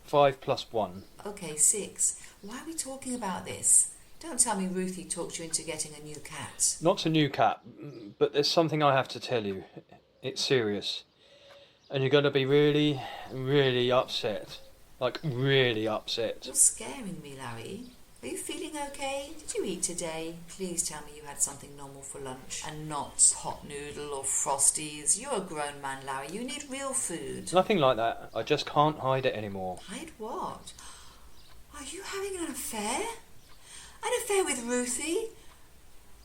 5 plus 1. Okay, 6. Why are we talking about this? Don't tell me Ruthie talked you into getting a new cat. Not a new cat, but there's something I have to tell you. It's serious. And you're going to be really, really upset. Like, really upset. You're scaring me, Larry. Are you feeling okay? Did you eat today? Please tell me you had something normal for lunch and not hot noodle or Frosties. You're a grown man, Larry. You need real food. Nothing like that. I just can't hide it anymore. Hide what? Are you having an affair? An affair with Ruthie?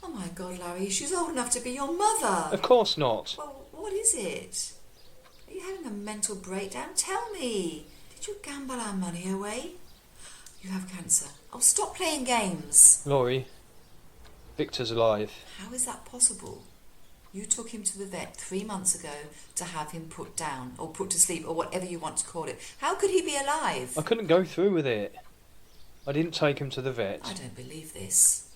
Oh my God, Larry, she's old enough to be your mother. Of course not. Well, what is it? Are you having a mental breakdown? Tell me. Did you gamble our money away? You have cancer. Oh, stop playing games. Laurie, Victor's alive. How is that possible? You took him to the vet 3 months ago to have him put down, or put to sleep, or whatever you want to call it. How could he be alive? I couldn't go through with it. I didn't take him to the vet. I don't believe this.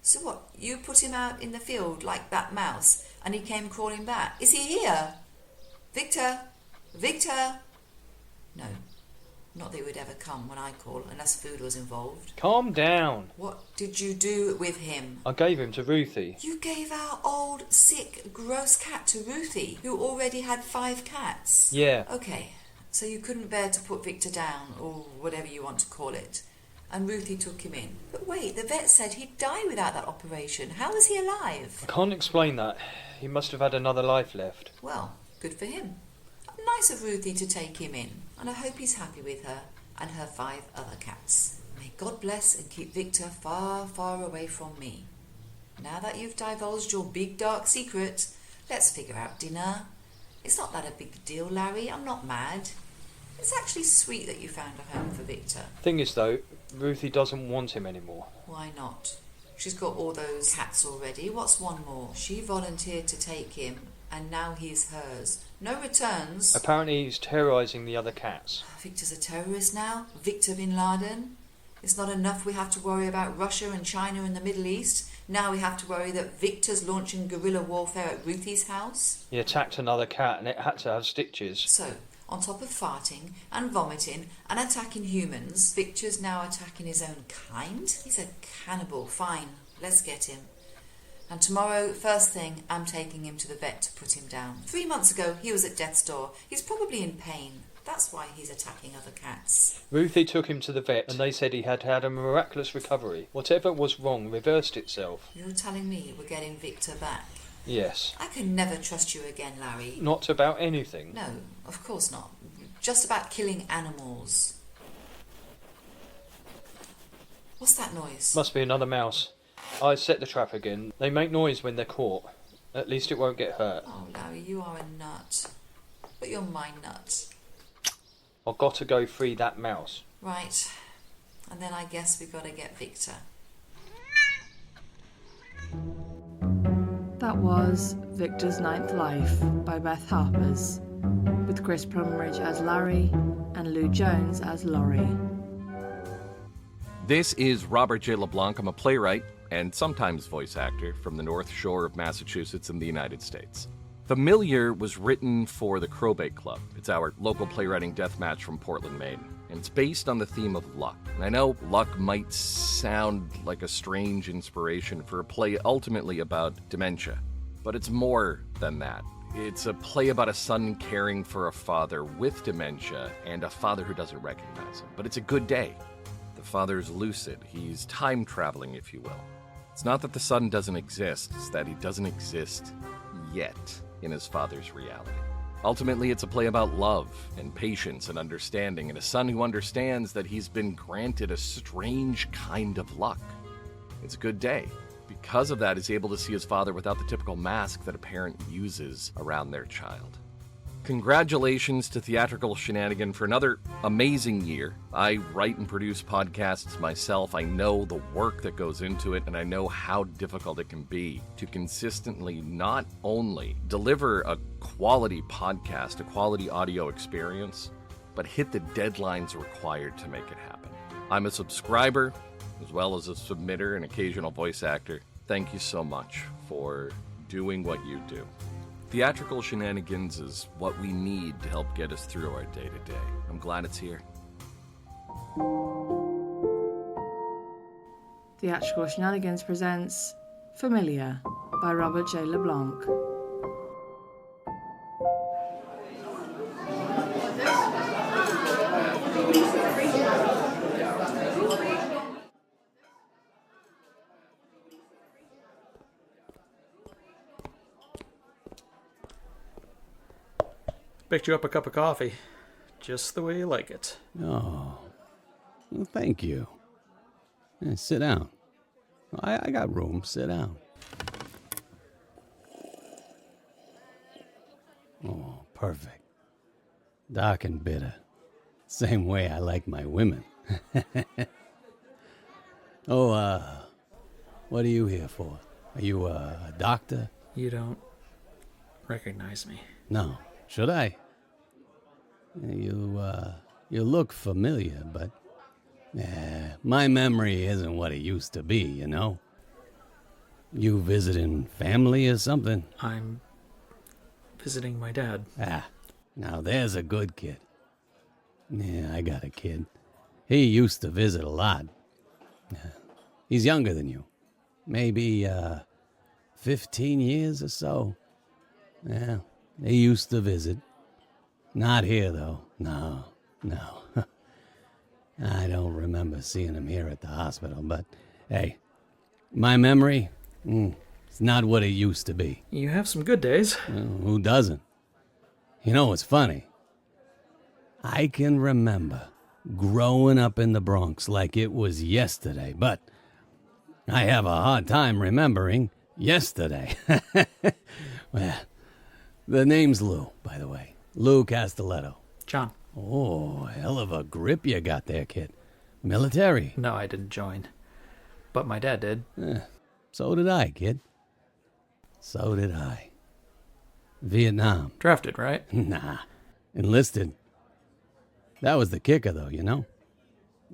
So what, you put him out in the field like that mouse, and he came crawling back? Is he here? Victor? Victor? No. Not that he would ever come when I call, unless food was involved. Calm down. What did you do with him? I gave him to Ruthie. You gave our old, sick, gross cat to Ruthie, who already had 5 cats? Yeah. Okay, so you couldn't bear to put Victor down, or whatever you want to call it, and Ruthie took him in. But wait, the vet said he'd die without that operation. How was he alive? I can't explain that. He must have had another life left. Well, good for him. Nice of Ruthie to take him in, and I hope he's happy with her and her 5 other cats. May God bless and keep Victor far, far away from me. Now that you've divulged your big dark secret, let's figure out dinner. It's not that a big deal, Larry. I'm not mad. It's actually sweet that you found a home for Victor. Thing is, though, Ruthie doesn't want him anymore. Why not? She's got all those cats already. What's one more? She volunteered to take him, and now he's hers. No returns. Apparently he's terrorising the other cats. Victor's a terrorist now? Victor bin Laden? It's not enough we have to worry about Russia and China and the Middle East. Now we have to worry that Victor's launching guerrilla warfare at Ruthie's house? He attacked another cat and it had to have stitches. So, on top of farting and vomiting and attacking humans, Victor's now attacking his own kind? He's a cannibal. Fine, let's get him. And tomorrow, first thing, I'm taking him to the vet to put him down. 3 months ago, he was at death's door. He's probably in pain. That's why he's attacking other cats. Ruthie took him to the vet and they said he had had a miraculous recovery. Whatever was wrong reversed itself. You're telling me we're getting Victor back? Yes. I can never trust you again, Larry. Not about anything. No, of course not. Just about killing animals. What's that noise? Must be another mouse. I set the trap again. They make noise when they're caught. At least it won't get hurt. Oh, Larry, you are a nut. But you're my nut. I've got to go free that mouse. Right. And then I guess we've got to get Victor. That was Victor's Ninth Life by Beth Harpers, with Chris Plumridge as Larry and Lou Jones as Laurie. This is Robert J. LeBlanc. I'm a playwright and sometimes voice actor from the North Shore of Massachusetts in the United States. Familiar was written for the Crowbait Club. It's our local playwriting deathmatch from Portland, Maine. And it's based on the theme of luck. And I know luck might sound like a strange inspiration for a play ultimately about dementia, but it's more than that. It's a play about a son caring for a father with dementia and a father who doesn't recognize him. But it's a good day. The father's lucid. He's time traveling, if you will. It's not that the son doesn't exist, it's that he doesn't exist yet in his father's reality. Ultimately, it's a play about love and patience and understanding, and a son who understands that he's been granted a strange kind of luck. It's a good day. Because of that, he's able to see his father without the typical mask that a parent uses around their child. Congratulations to Theatrical Shenanigan for another amazing year. I write and produce podcasts myself. I know the work that goes into it, and I know how difficult it can be to consistently not only deliver a quality podcast, a quality audio experience, but hit the deadlines required to make it happen. I'm a subscriber, as well as a submitter and occasional voice actor. Thank you so much for doing what you do. Theatrical Shenanigans is what we need to help get us through our day-to-day. I'm glad it's here. Theatrical Shenanigans presents Familiar by Robert J. LeBlanc. Picked you up a cup of coffee, just the way you like it. Oh, well, thank you. Yeah, sit down. I got room. Sit down. Oh, perfect. Dark and bitter. Same way I like my women. Oh, what are you here for? Are you a doctor? You don't recognize me. No. Should I? You look familiar, but my memory isn't what it used to be, you know? You visiting family or something? I'm visiting my dad. Ah, now there's a good kid. Yeah, I got a kid. He used to visit a lot. He's younger than you. Maybe 15 years or so. Yeah. He used to visit. Not here, though. No. I don't remember seeing him here at the hospital, but hey, my memory, it's not what it used to be. You have some good days. Well, who doesn't? You know what's funny? I can remember growing up in the Bronx like it was yesterday, but I have a hard time remembering yesterday. Well, the name's Lou, by the way. Lou Castelletto. John. Oh, hell of a grip you got there, kid. Military? No, I didn't join. But my dad did. So did I, kid. So did I. Vietnam. Drafted, right? Nah. Enlisted. That was the kicker, though, you know?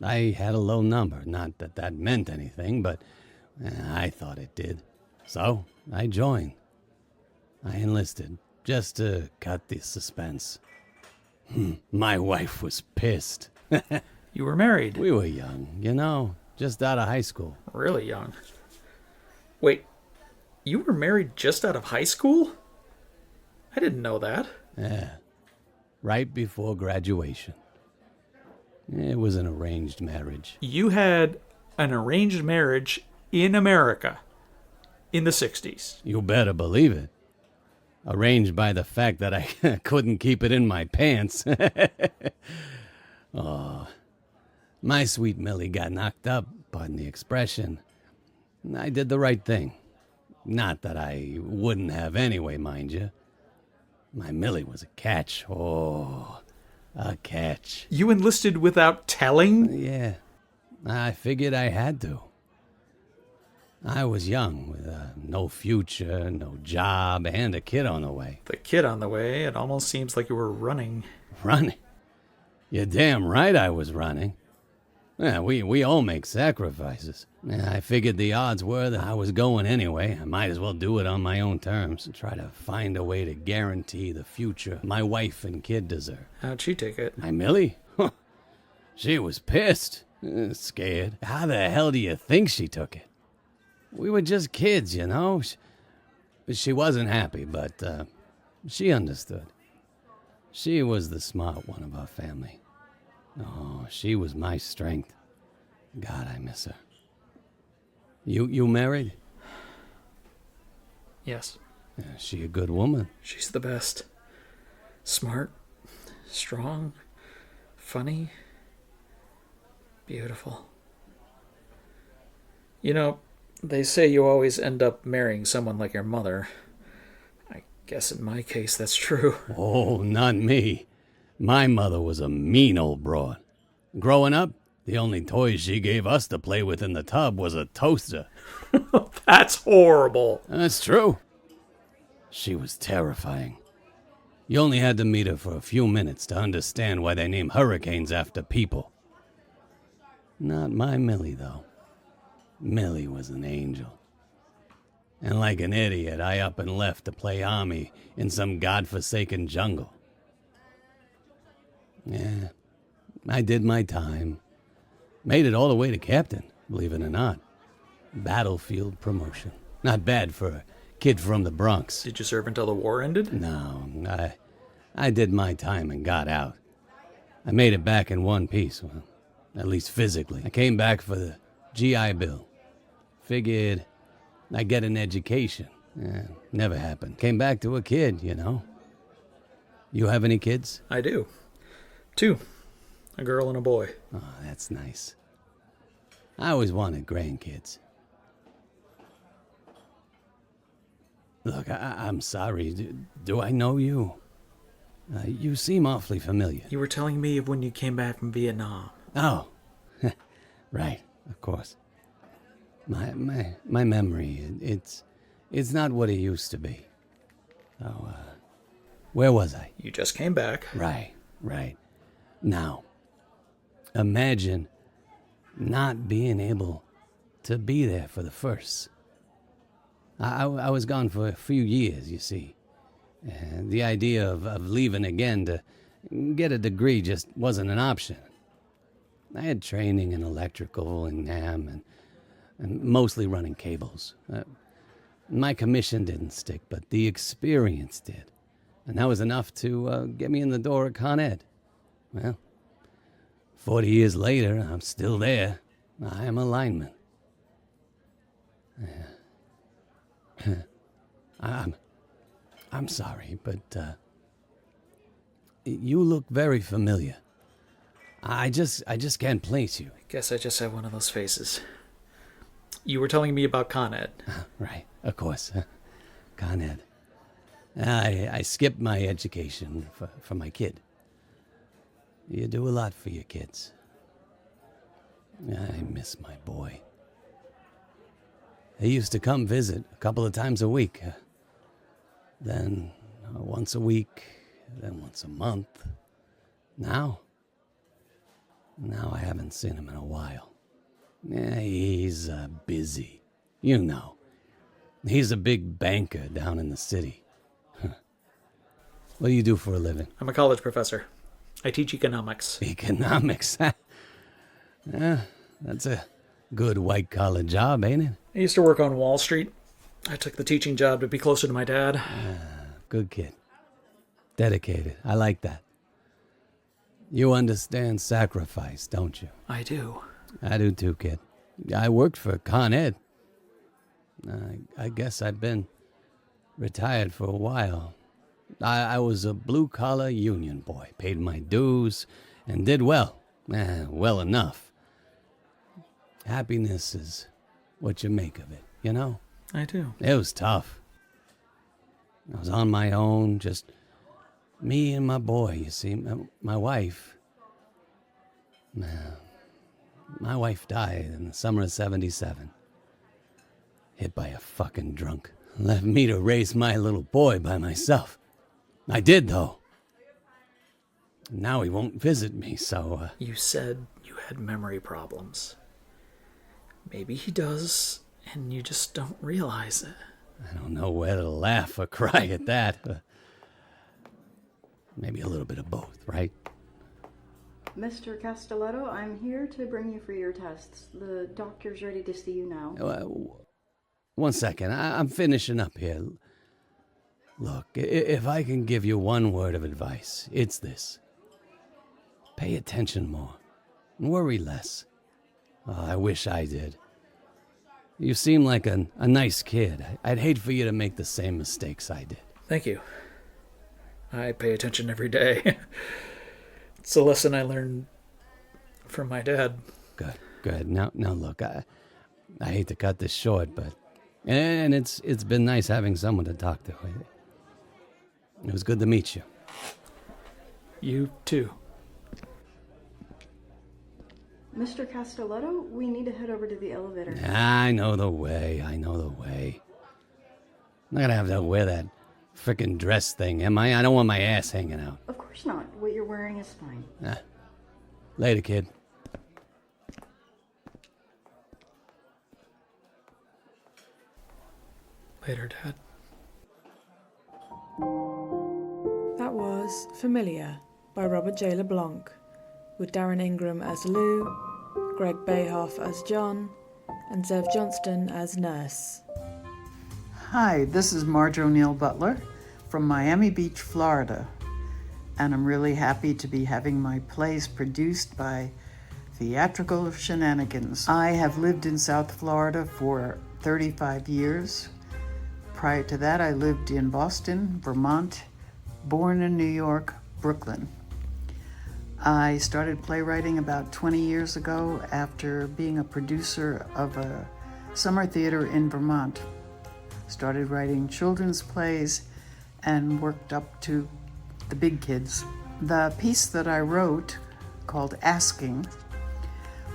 I had a low number. Not that that meant anything, but I thought it did. So, I joined. I enlisted. Just to cut the suspense. My wife was pissed. You were married? We were young, you know, just out of high school. Really young. Wait, you were married just out of high school? I didn't know that. Yeah, right before graduation. It was an arranged marriage. You had an arranged marriage in America in the 60s. You better believe it. Arranged by the fact that I couldn't keep it in my pants. Oh, my sweet Millie got knocked up, pardon the expression. I did the right thing. Not that I wouldn't have anyway, mind you. My Millie was a catch. Oh, a catch. You enlisted without telling? Yeah, I figured I had to. I was young, with no future, no job, and a kid on the way. The kid on the way? It almost seems like you were running. Running? You're damn right I was running. Yeah, we all make sacrifices. I figured the odds were that I was going anyway. I might as well do it on my own terms and try to find a way to guarantee the future my wife and kid deserve. How'd she take it? My Millie? She was pissed. Scared. How the hell do you think she took it? We were just kids, you know. She wasn't happy, but she understood. She was the smart one of our family. Oh, she was my strength. God, I miss her. You married? Yes. Is she a good woman? She's the best. Smart, strong, funny, beautiful. You know, they say you always end up marrying someone like your mother. I guess in my case that's true. Oh, not me. My mother was a mean old broad. Growing up, the only toys she gave us to play with in the tub was a toaster. That's horrible. That's true. She was terrifying. You only had to meet her for a few minutes to understand why they name hurricanes after people. Not my Millie, though. Millie was an angel. And like an idiot, I up and left to play army in some godforsaken jungle. Yeah, I did my time. Made it all the way to captain, believe it or not. Battlefield promotion. Not bad for a kid from the Bronx. Did you serve until the war ended? No, I did my time and got out. I made it back in one piece, well, at least physically. I came back for the GI Bill. Figured I'd get an education. Never happened. Came back to a kid, you know. You have any kids? I do. 2. A girl and a boy. Oh, that's nice. I always wanted grandkids. Look, I'm sorry. Do I know you? You seem awfully familiar. You were telling me of when you came back from Vietnam. Oh, right, of course. My memory, it's not what it used to be. Oh, where was I? You just came back. Right. Now, imagine not being able to be there for the first. I was gone for a few years, you see. And the idea of leaving again to get a degree just wasn't an option. I had training in electrical and NAM and mostly running cables. My commission didn't stick, but the experience did. And that was enough to get me in the door at Con Ed. Well, 40 years later, I'm still there. I am a lineman. I'm sorry, but you look very familiar. I just can't place you. I guess I just have one of those faces. You were telling me about Con Ed. Right, of course. Con Ed. I skipped my education for my kid. You do a lot for your kids. I miss my boy. He used to come visit a couple of times a week. Then once a week, then once a month. Now I haven't seen him in a while. He's busy. You know. He's a big banker down in the city. What do you do for a living? I'm a college professor. I teach economics. Economics? That's a good white-collar job, ain't it? I used to work on Wall Street. I took the teaching job to be closer to my dad. Good kid. Dedicated. I like that. You understand sacrifice, don't you? I do. I do too, kid. I worked for Con Ed. I guess I've been retired for a while. I was a blue-collar union boy, paid my dues, and did well. Well enough. Happiness is what you make of it, you know? I do. It was tough. I was on my own, just me and my boy, you see. My wife... My wife died in the summer of 77. Hit by a fucking drunk. Left me to raise my little boy by myself. I did, though. Now he won't visit me, so... You said you had memory problems. Maybe he does, and you just don't realize it. I don't know whether to laugh or cry at that. Maybe a little bit of both, right? Mr. Castelletto, I'm here to bring you for your tests. The doctor's ready to see you now. One second. I'm finishing up here. Look, if I can give you one word of advice, it's this. Pay attention more. Worry less. Oh, I wish I did. You seem like a nice kid. I'd hate for you to make the same mistakes I did. Thank you. I pay attention every day. It's a lesson I learned from my dad. Good. Now look, I hate to cut this short, but and it's been nice having someone to talk to. It was good to meet you. You too. Mr. Castelletto, we need to head over to the elevator. I know the way. I'm not gonna have to wear that frickin' dress thing, am I? I don't want my ass hanging out. Of course not. What you're wearing is fine. Later, kid. Later, Dad. That was Familiar by Robert J. LeBlanc, with Darren Ingram as Lou, Greg Bayhoff as John, and Zev Johnstone as Nurse. Hi, this is Marge O'Neill Butler from Miami Beach, Florida, and I'm really happy to be having my plays produced by Theatrical Shenanigans. I have lived in South Florida for 35 years. Prior to that, I lived in Boston, Vermont, born in New York, Brooklyn. I started playwriting about 20 years ago after being a producer of a summer theater in Vermont. Started writing children's plays and worked up to the big kids. The piece that I wrote, called Asking,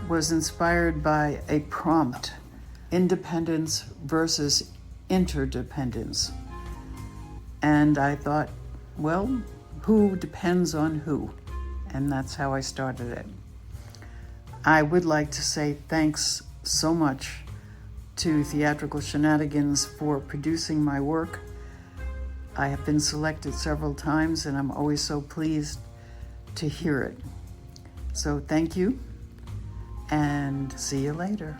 was inspired by a prompt, independence versus interdependence. And I thought, well, who depends on who? And that's how I started it. I would like to say thanks so much to Theatrical Shenanigans for producing my work. I have been selected several times and I'm always so pleased to hear it. So thank you and see you later.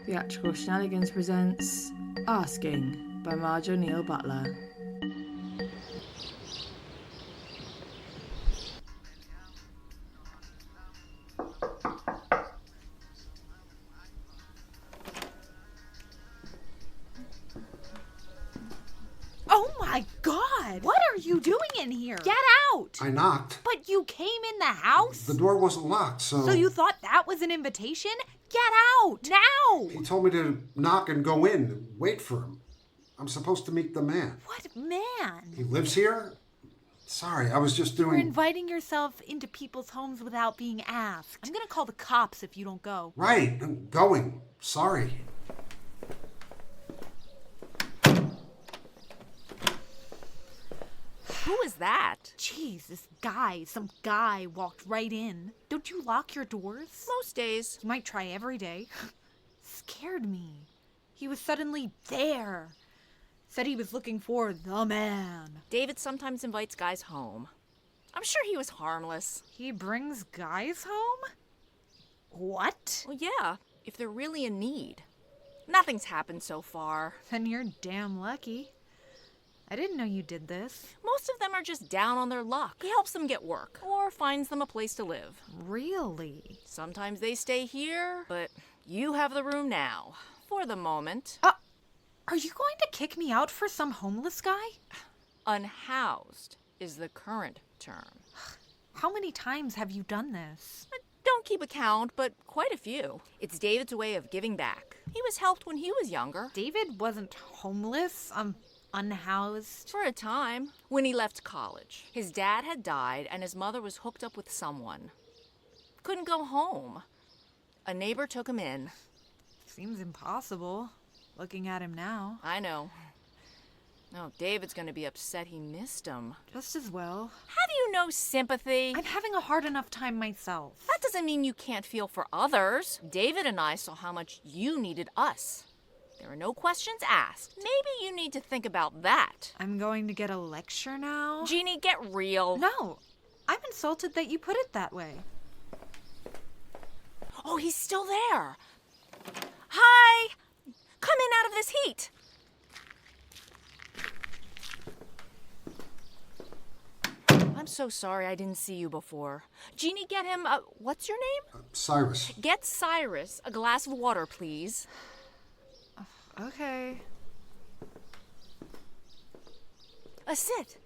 Theatrical Shenanigans presents Asking by Marge O'Neill Butler. Oh my God! What are you doing in here? Get out! I knocked. But you came in the house? The door wasn't locked, so... So you thought that was an invitation? Get out! Now! He told me to knock and go in and wait for him. I'm supposed to meet the man. What man? He lives here? Sorry, I was just You're doing... inviting yourself into people's homes without being asked. I'm gonna call the cops if you don't go. Right, I'm going. Sorry. Who is that? Jeez, some guy walked right in. Don't you lock your doors? Most days. You might try every day. Scared me. He was suddenly there. Said he was looking for the man. David sometimes invites guys home. I'm sure he was harmless. He brings guys home? What? Well, yeah, if they're really in need. Nothing's happened so far. Then you're damn lucky. I didn't know you did this. Most of them are just down on their luck. He helps them get work or finds them a place to live. Really? Sometimes they stay here, but you have the room now. For the moment. Are you going to kick me out for some homeless guy? Unhoused is the current term. How many times have you done this? I don't keep account, but quite a few. It's David's way of giving back. He was helped when he was younger. David wasn't homeless, unhoused. For a time, when he left college. His dad had died and his mother was hooked up with someone. Couldn't go home. A neighbor took him in. Seems impossible, looking at him now. I know. No, David's gonna be upset he missed him. Just as well. Have you no sympathy? I'm having a hard enough time myself. That doesn't mean you can't feel for others. David and I saw how much you needed us. There are no questions asked. Maybe you need to think about that. I'm going to get a lecture now? Jeannie, get real. No, I'm insulted that you put it that way. Oh, he's still there. Hi! Come in out of this heat. I'm so sorry I didn't see you before. Jeannie, get him, what's your name? Cyrus. Get Cyrus a glass of water, please. Okay. Sit.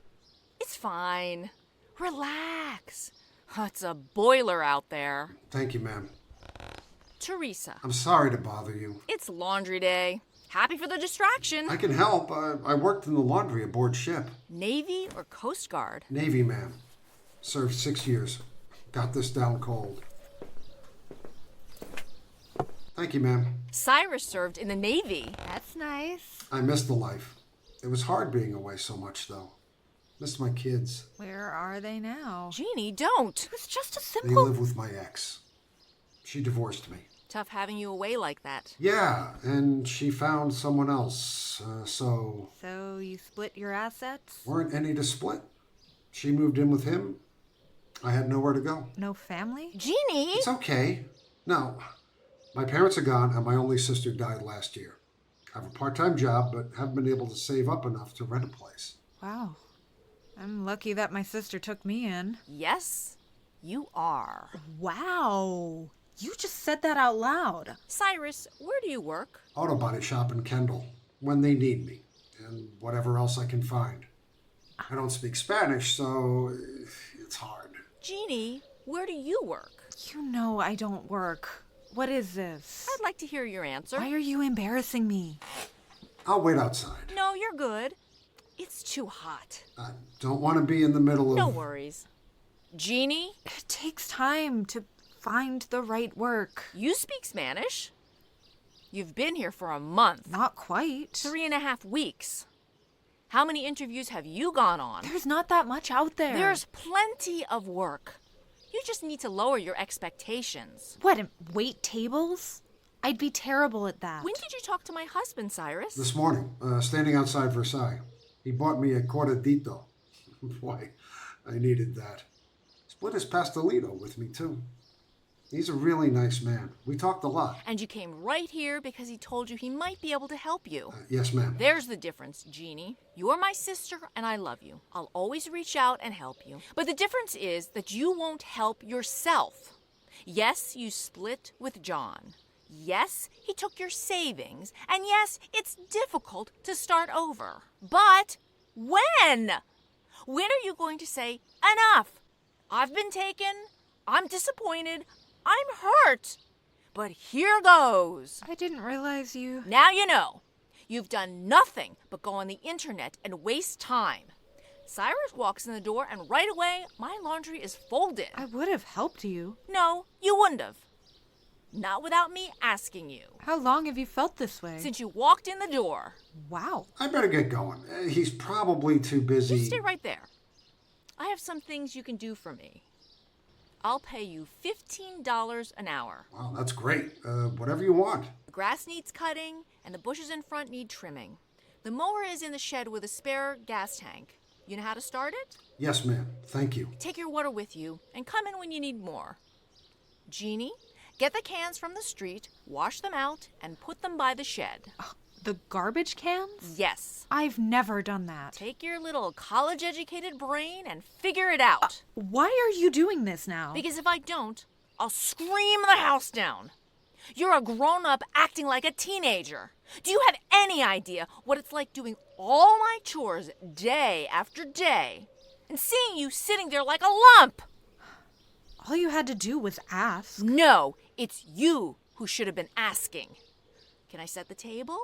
It's fine. Relax. It's a boiler out there. Thank you, ma'am. Teresa. I'm sorry to bother you. It's laundry day. Happy for the distraction. I can help. I worked in the laundry aboard ship. Navy or Coast Guard? Navy, ma'am. Served 6 years. Got this down cold. Thank you, ma'am. Cyrus served in the Navy. That's nice. I missed the life. It was hard being away so much, though. Missed my kids. Where are they now? Jeannie, don't. It was just a They simple... live with my ex. She divorced me. Tough having you away like that. Yeah, and she found someone else, so... So you split your assets? Weren't any to split. She moved in with him. I had nowhere to go. No family? Jeannie! It's okay. No. My parents are gone, and my only sister died last year. I have a part-time job, but haven't been able to save up enough to rent a place. Wow. I'm lucky that my sister took me in. Yes, you are. Wow. You just said that out loud. Cyrus, where do you work? Auto body shop in Kendall, when they need me, and whatever else I can find. I don't speak Spanish, so it's hard. Jeannie, where do you work? You know I don't work. What is this? I'd like to hear your answer. Why are you embarrassing me? I'll wait outside. No, you're good. It's too hot. I don't want to be in the middle of... No worries. Jeannie? It takes time to find the right work. You speak Spanish? You've been here for a month. Not quite. 3.5 weeks. How many interviews have you gone on? There's not that much out there. There's plenty of work. You just need to lower your expectations. What, wait tables? I'd be terrible at that. When did you talk to my husband, Cyrus? This morning, standing outside Versailles. He bought me a cortadito. Boy, I needed that. Split his pastelito with me, too. He's a really nice man. We talked a lot. And you came right here because he told you he might be able to help you. Yes, ma'am. There's the difference, Jeannie. You're my sister and I love you. I'll always reach out and help you. But the difference is that you won't help yourself. Yes, you split with John. Yes, he took your savings. And yes, it's difficult to start over. But when? When are you going to say, enough? I've been taken. I'm disappointed. I'm hurt. But here goes. I didn't realize you... Now you know. You've done nothing but go on the internet and waste time. Cyrus walks in the door and right away, my laundry is folded. I would have helped you. No, you wouldn't have. Not without me asking you. How long have you felt this way? Since you walked in the door. Wow. I better get going. He's probably too busy. You stay right there. I have some things you can do for me. I'll pay you $15 an hour. Wow, that's great. Whatever you want. The grass needs cutting, and the bushes in front need trimming. The mower is in the shed with a spare gas tank. You know how to start it? Yes, ma'am. Thank you. Take your water with you, and come in when you need more. Jeannie, get the cans from the street, wash them out, and put them by the shed. The garbage cans? Yes. I've never done that. Take your little college-educated brain and figure it out. Why are you doing this now? Because if I don't, I'll scream the house down. You're a grown-up acting like a teenager. Do you have any idea what it's like doing all my chores day after day and seeing you sitting there like a lump? All you had to do was ask. No, it's you who should have been asking. Can I set the table?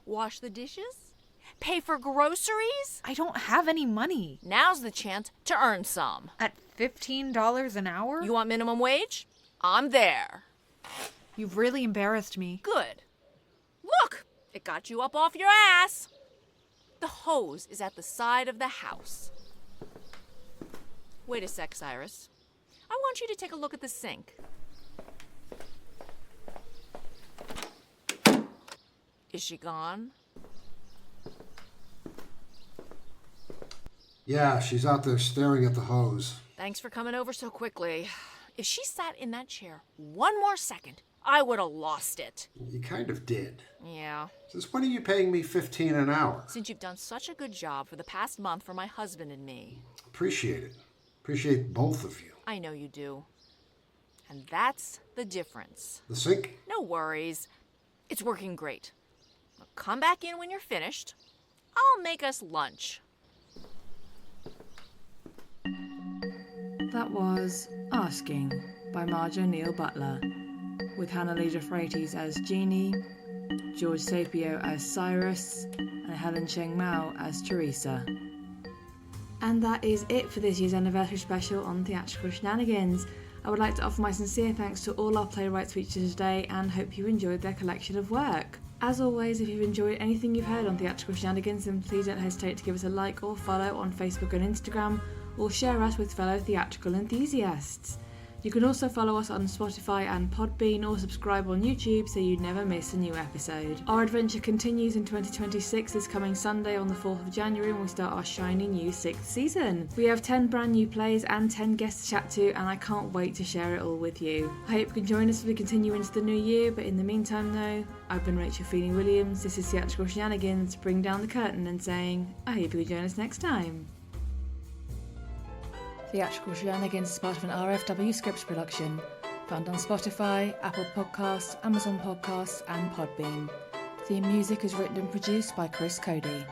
Wash the dishes? Pay for groceries? I don't have any money. Now's the chance to earn some. At $15 an hour? You want minimum wage? I'm there. You've really embarrassed me. Good. Look, it got you up off your ass. The hose is at the side of the house. Wait a sec, Cyrus. I want you to take a look at the sink. Is she gone? Yeah, she's out there staring at the hose. Thanks for coming over so quickly. If she sat in that chair one more second, I would have lost it. You kind of did. Yeah. Since when are you paying me $15 an hour? Since you've done such a good job for the past month for my husband and me. Appreciate it. Appreciate both of you. I know you do. And that's the difference. The sink? No worries. It's working great. Come back in when you're finished. I'll make us lunch. That was Asking by Marjorie Neal Butler, with Hannah Lee Freites as Jeannie, George Sapio as Cyrus, and Helen Cheng Mao as Teresa. And that is it for this year's anniversary special on Theatrical Shenanigans. I would like to offer my sincere thanks to all our playwrights featured today and hope you enjoyed their collection of work. As always, if you've enjoyed anything you've heard on Theatrical Shenanigans, then please don't hesitate to give us a like or follow on Facebook and Instagram, or share us with fellow theatrical enthusiasts. You can also follow us on Spotify and Podbean, or subscribe on YouTube so you never miss a new episode. Our adventure continues in 2026 this coming Sunday on the 4th of January when we start our shiny new 6th season. We have 10 brand new plays and 10 guests to chat to, and I can't wait to share it all with you. I hope you can join us as we continue into the new year, but in the meantime though, I've been Rachel Feeney-Williams, this is Theatrical Shenanigans, bring down the curtain and saying, I hope you can join us next time. Theatrical Shenanigans is part of an RFW Scripts production, found on Spotify, Apple Podcasts, Amazon Podcasts, and Podbean. Theme music is written and produced by Chris Cody.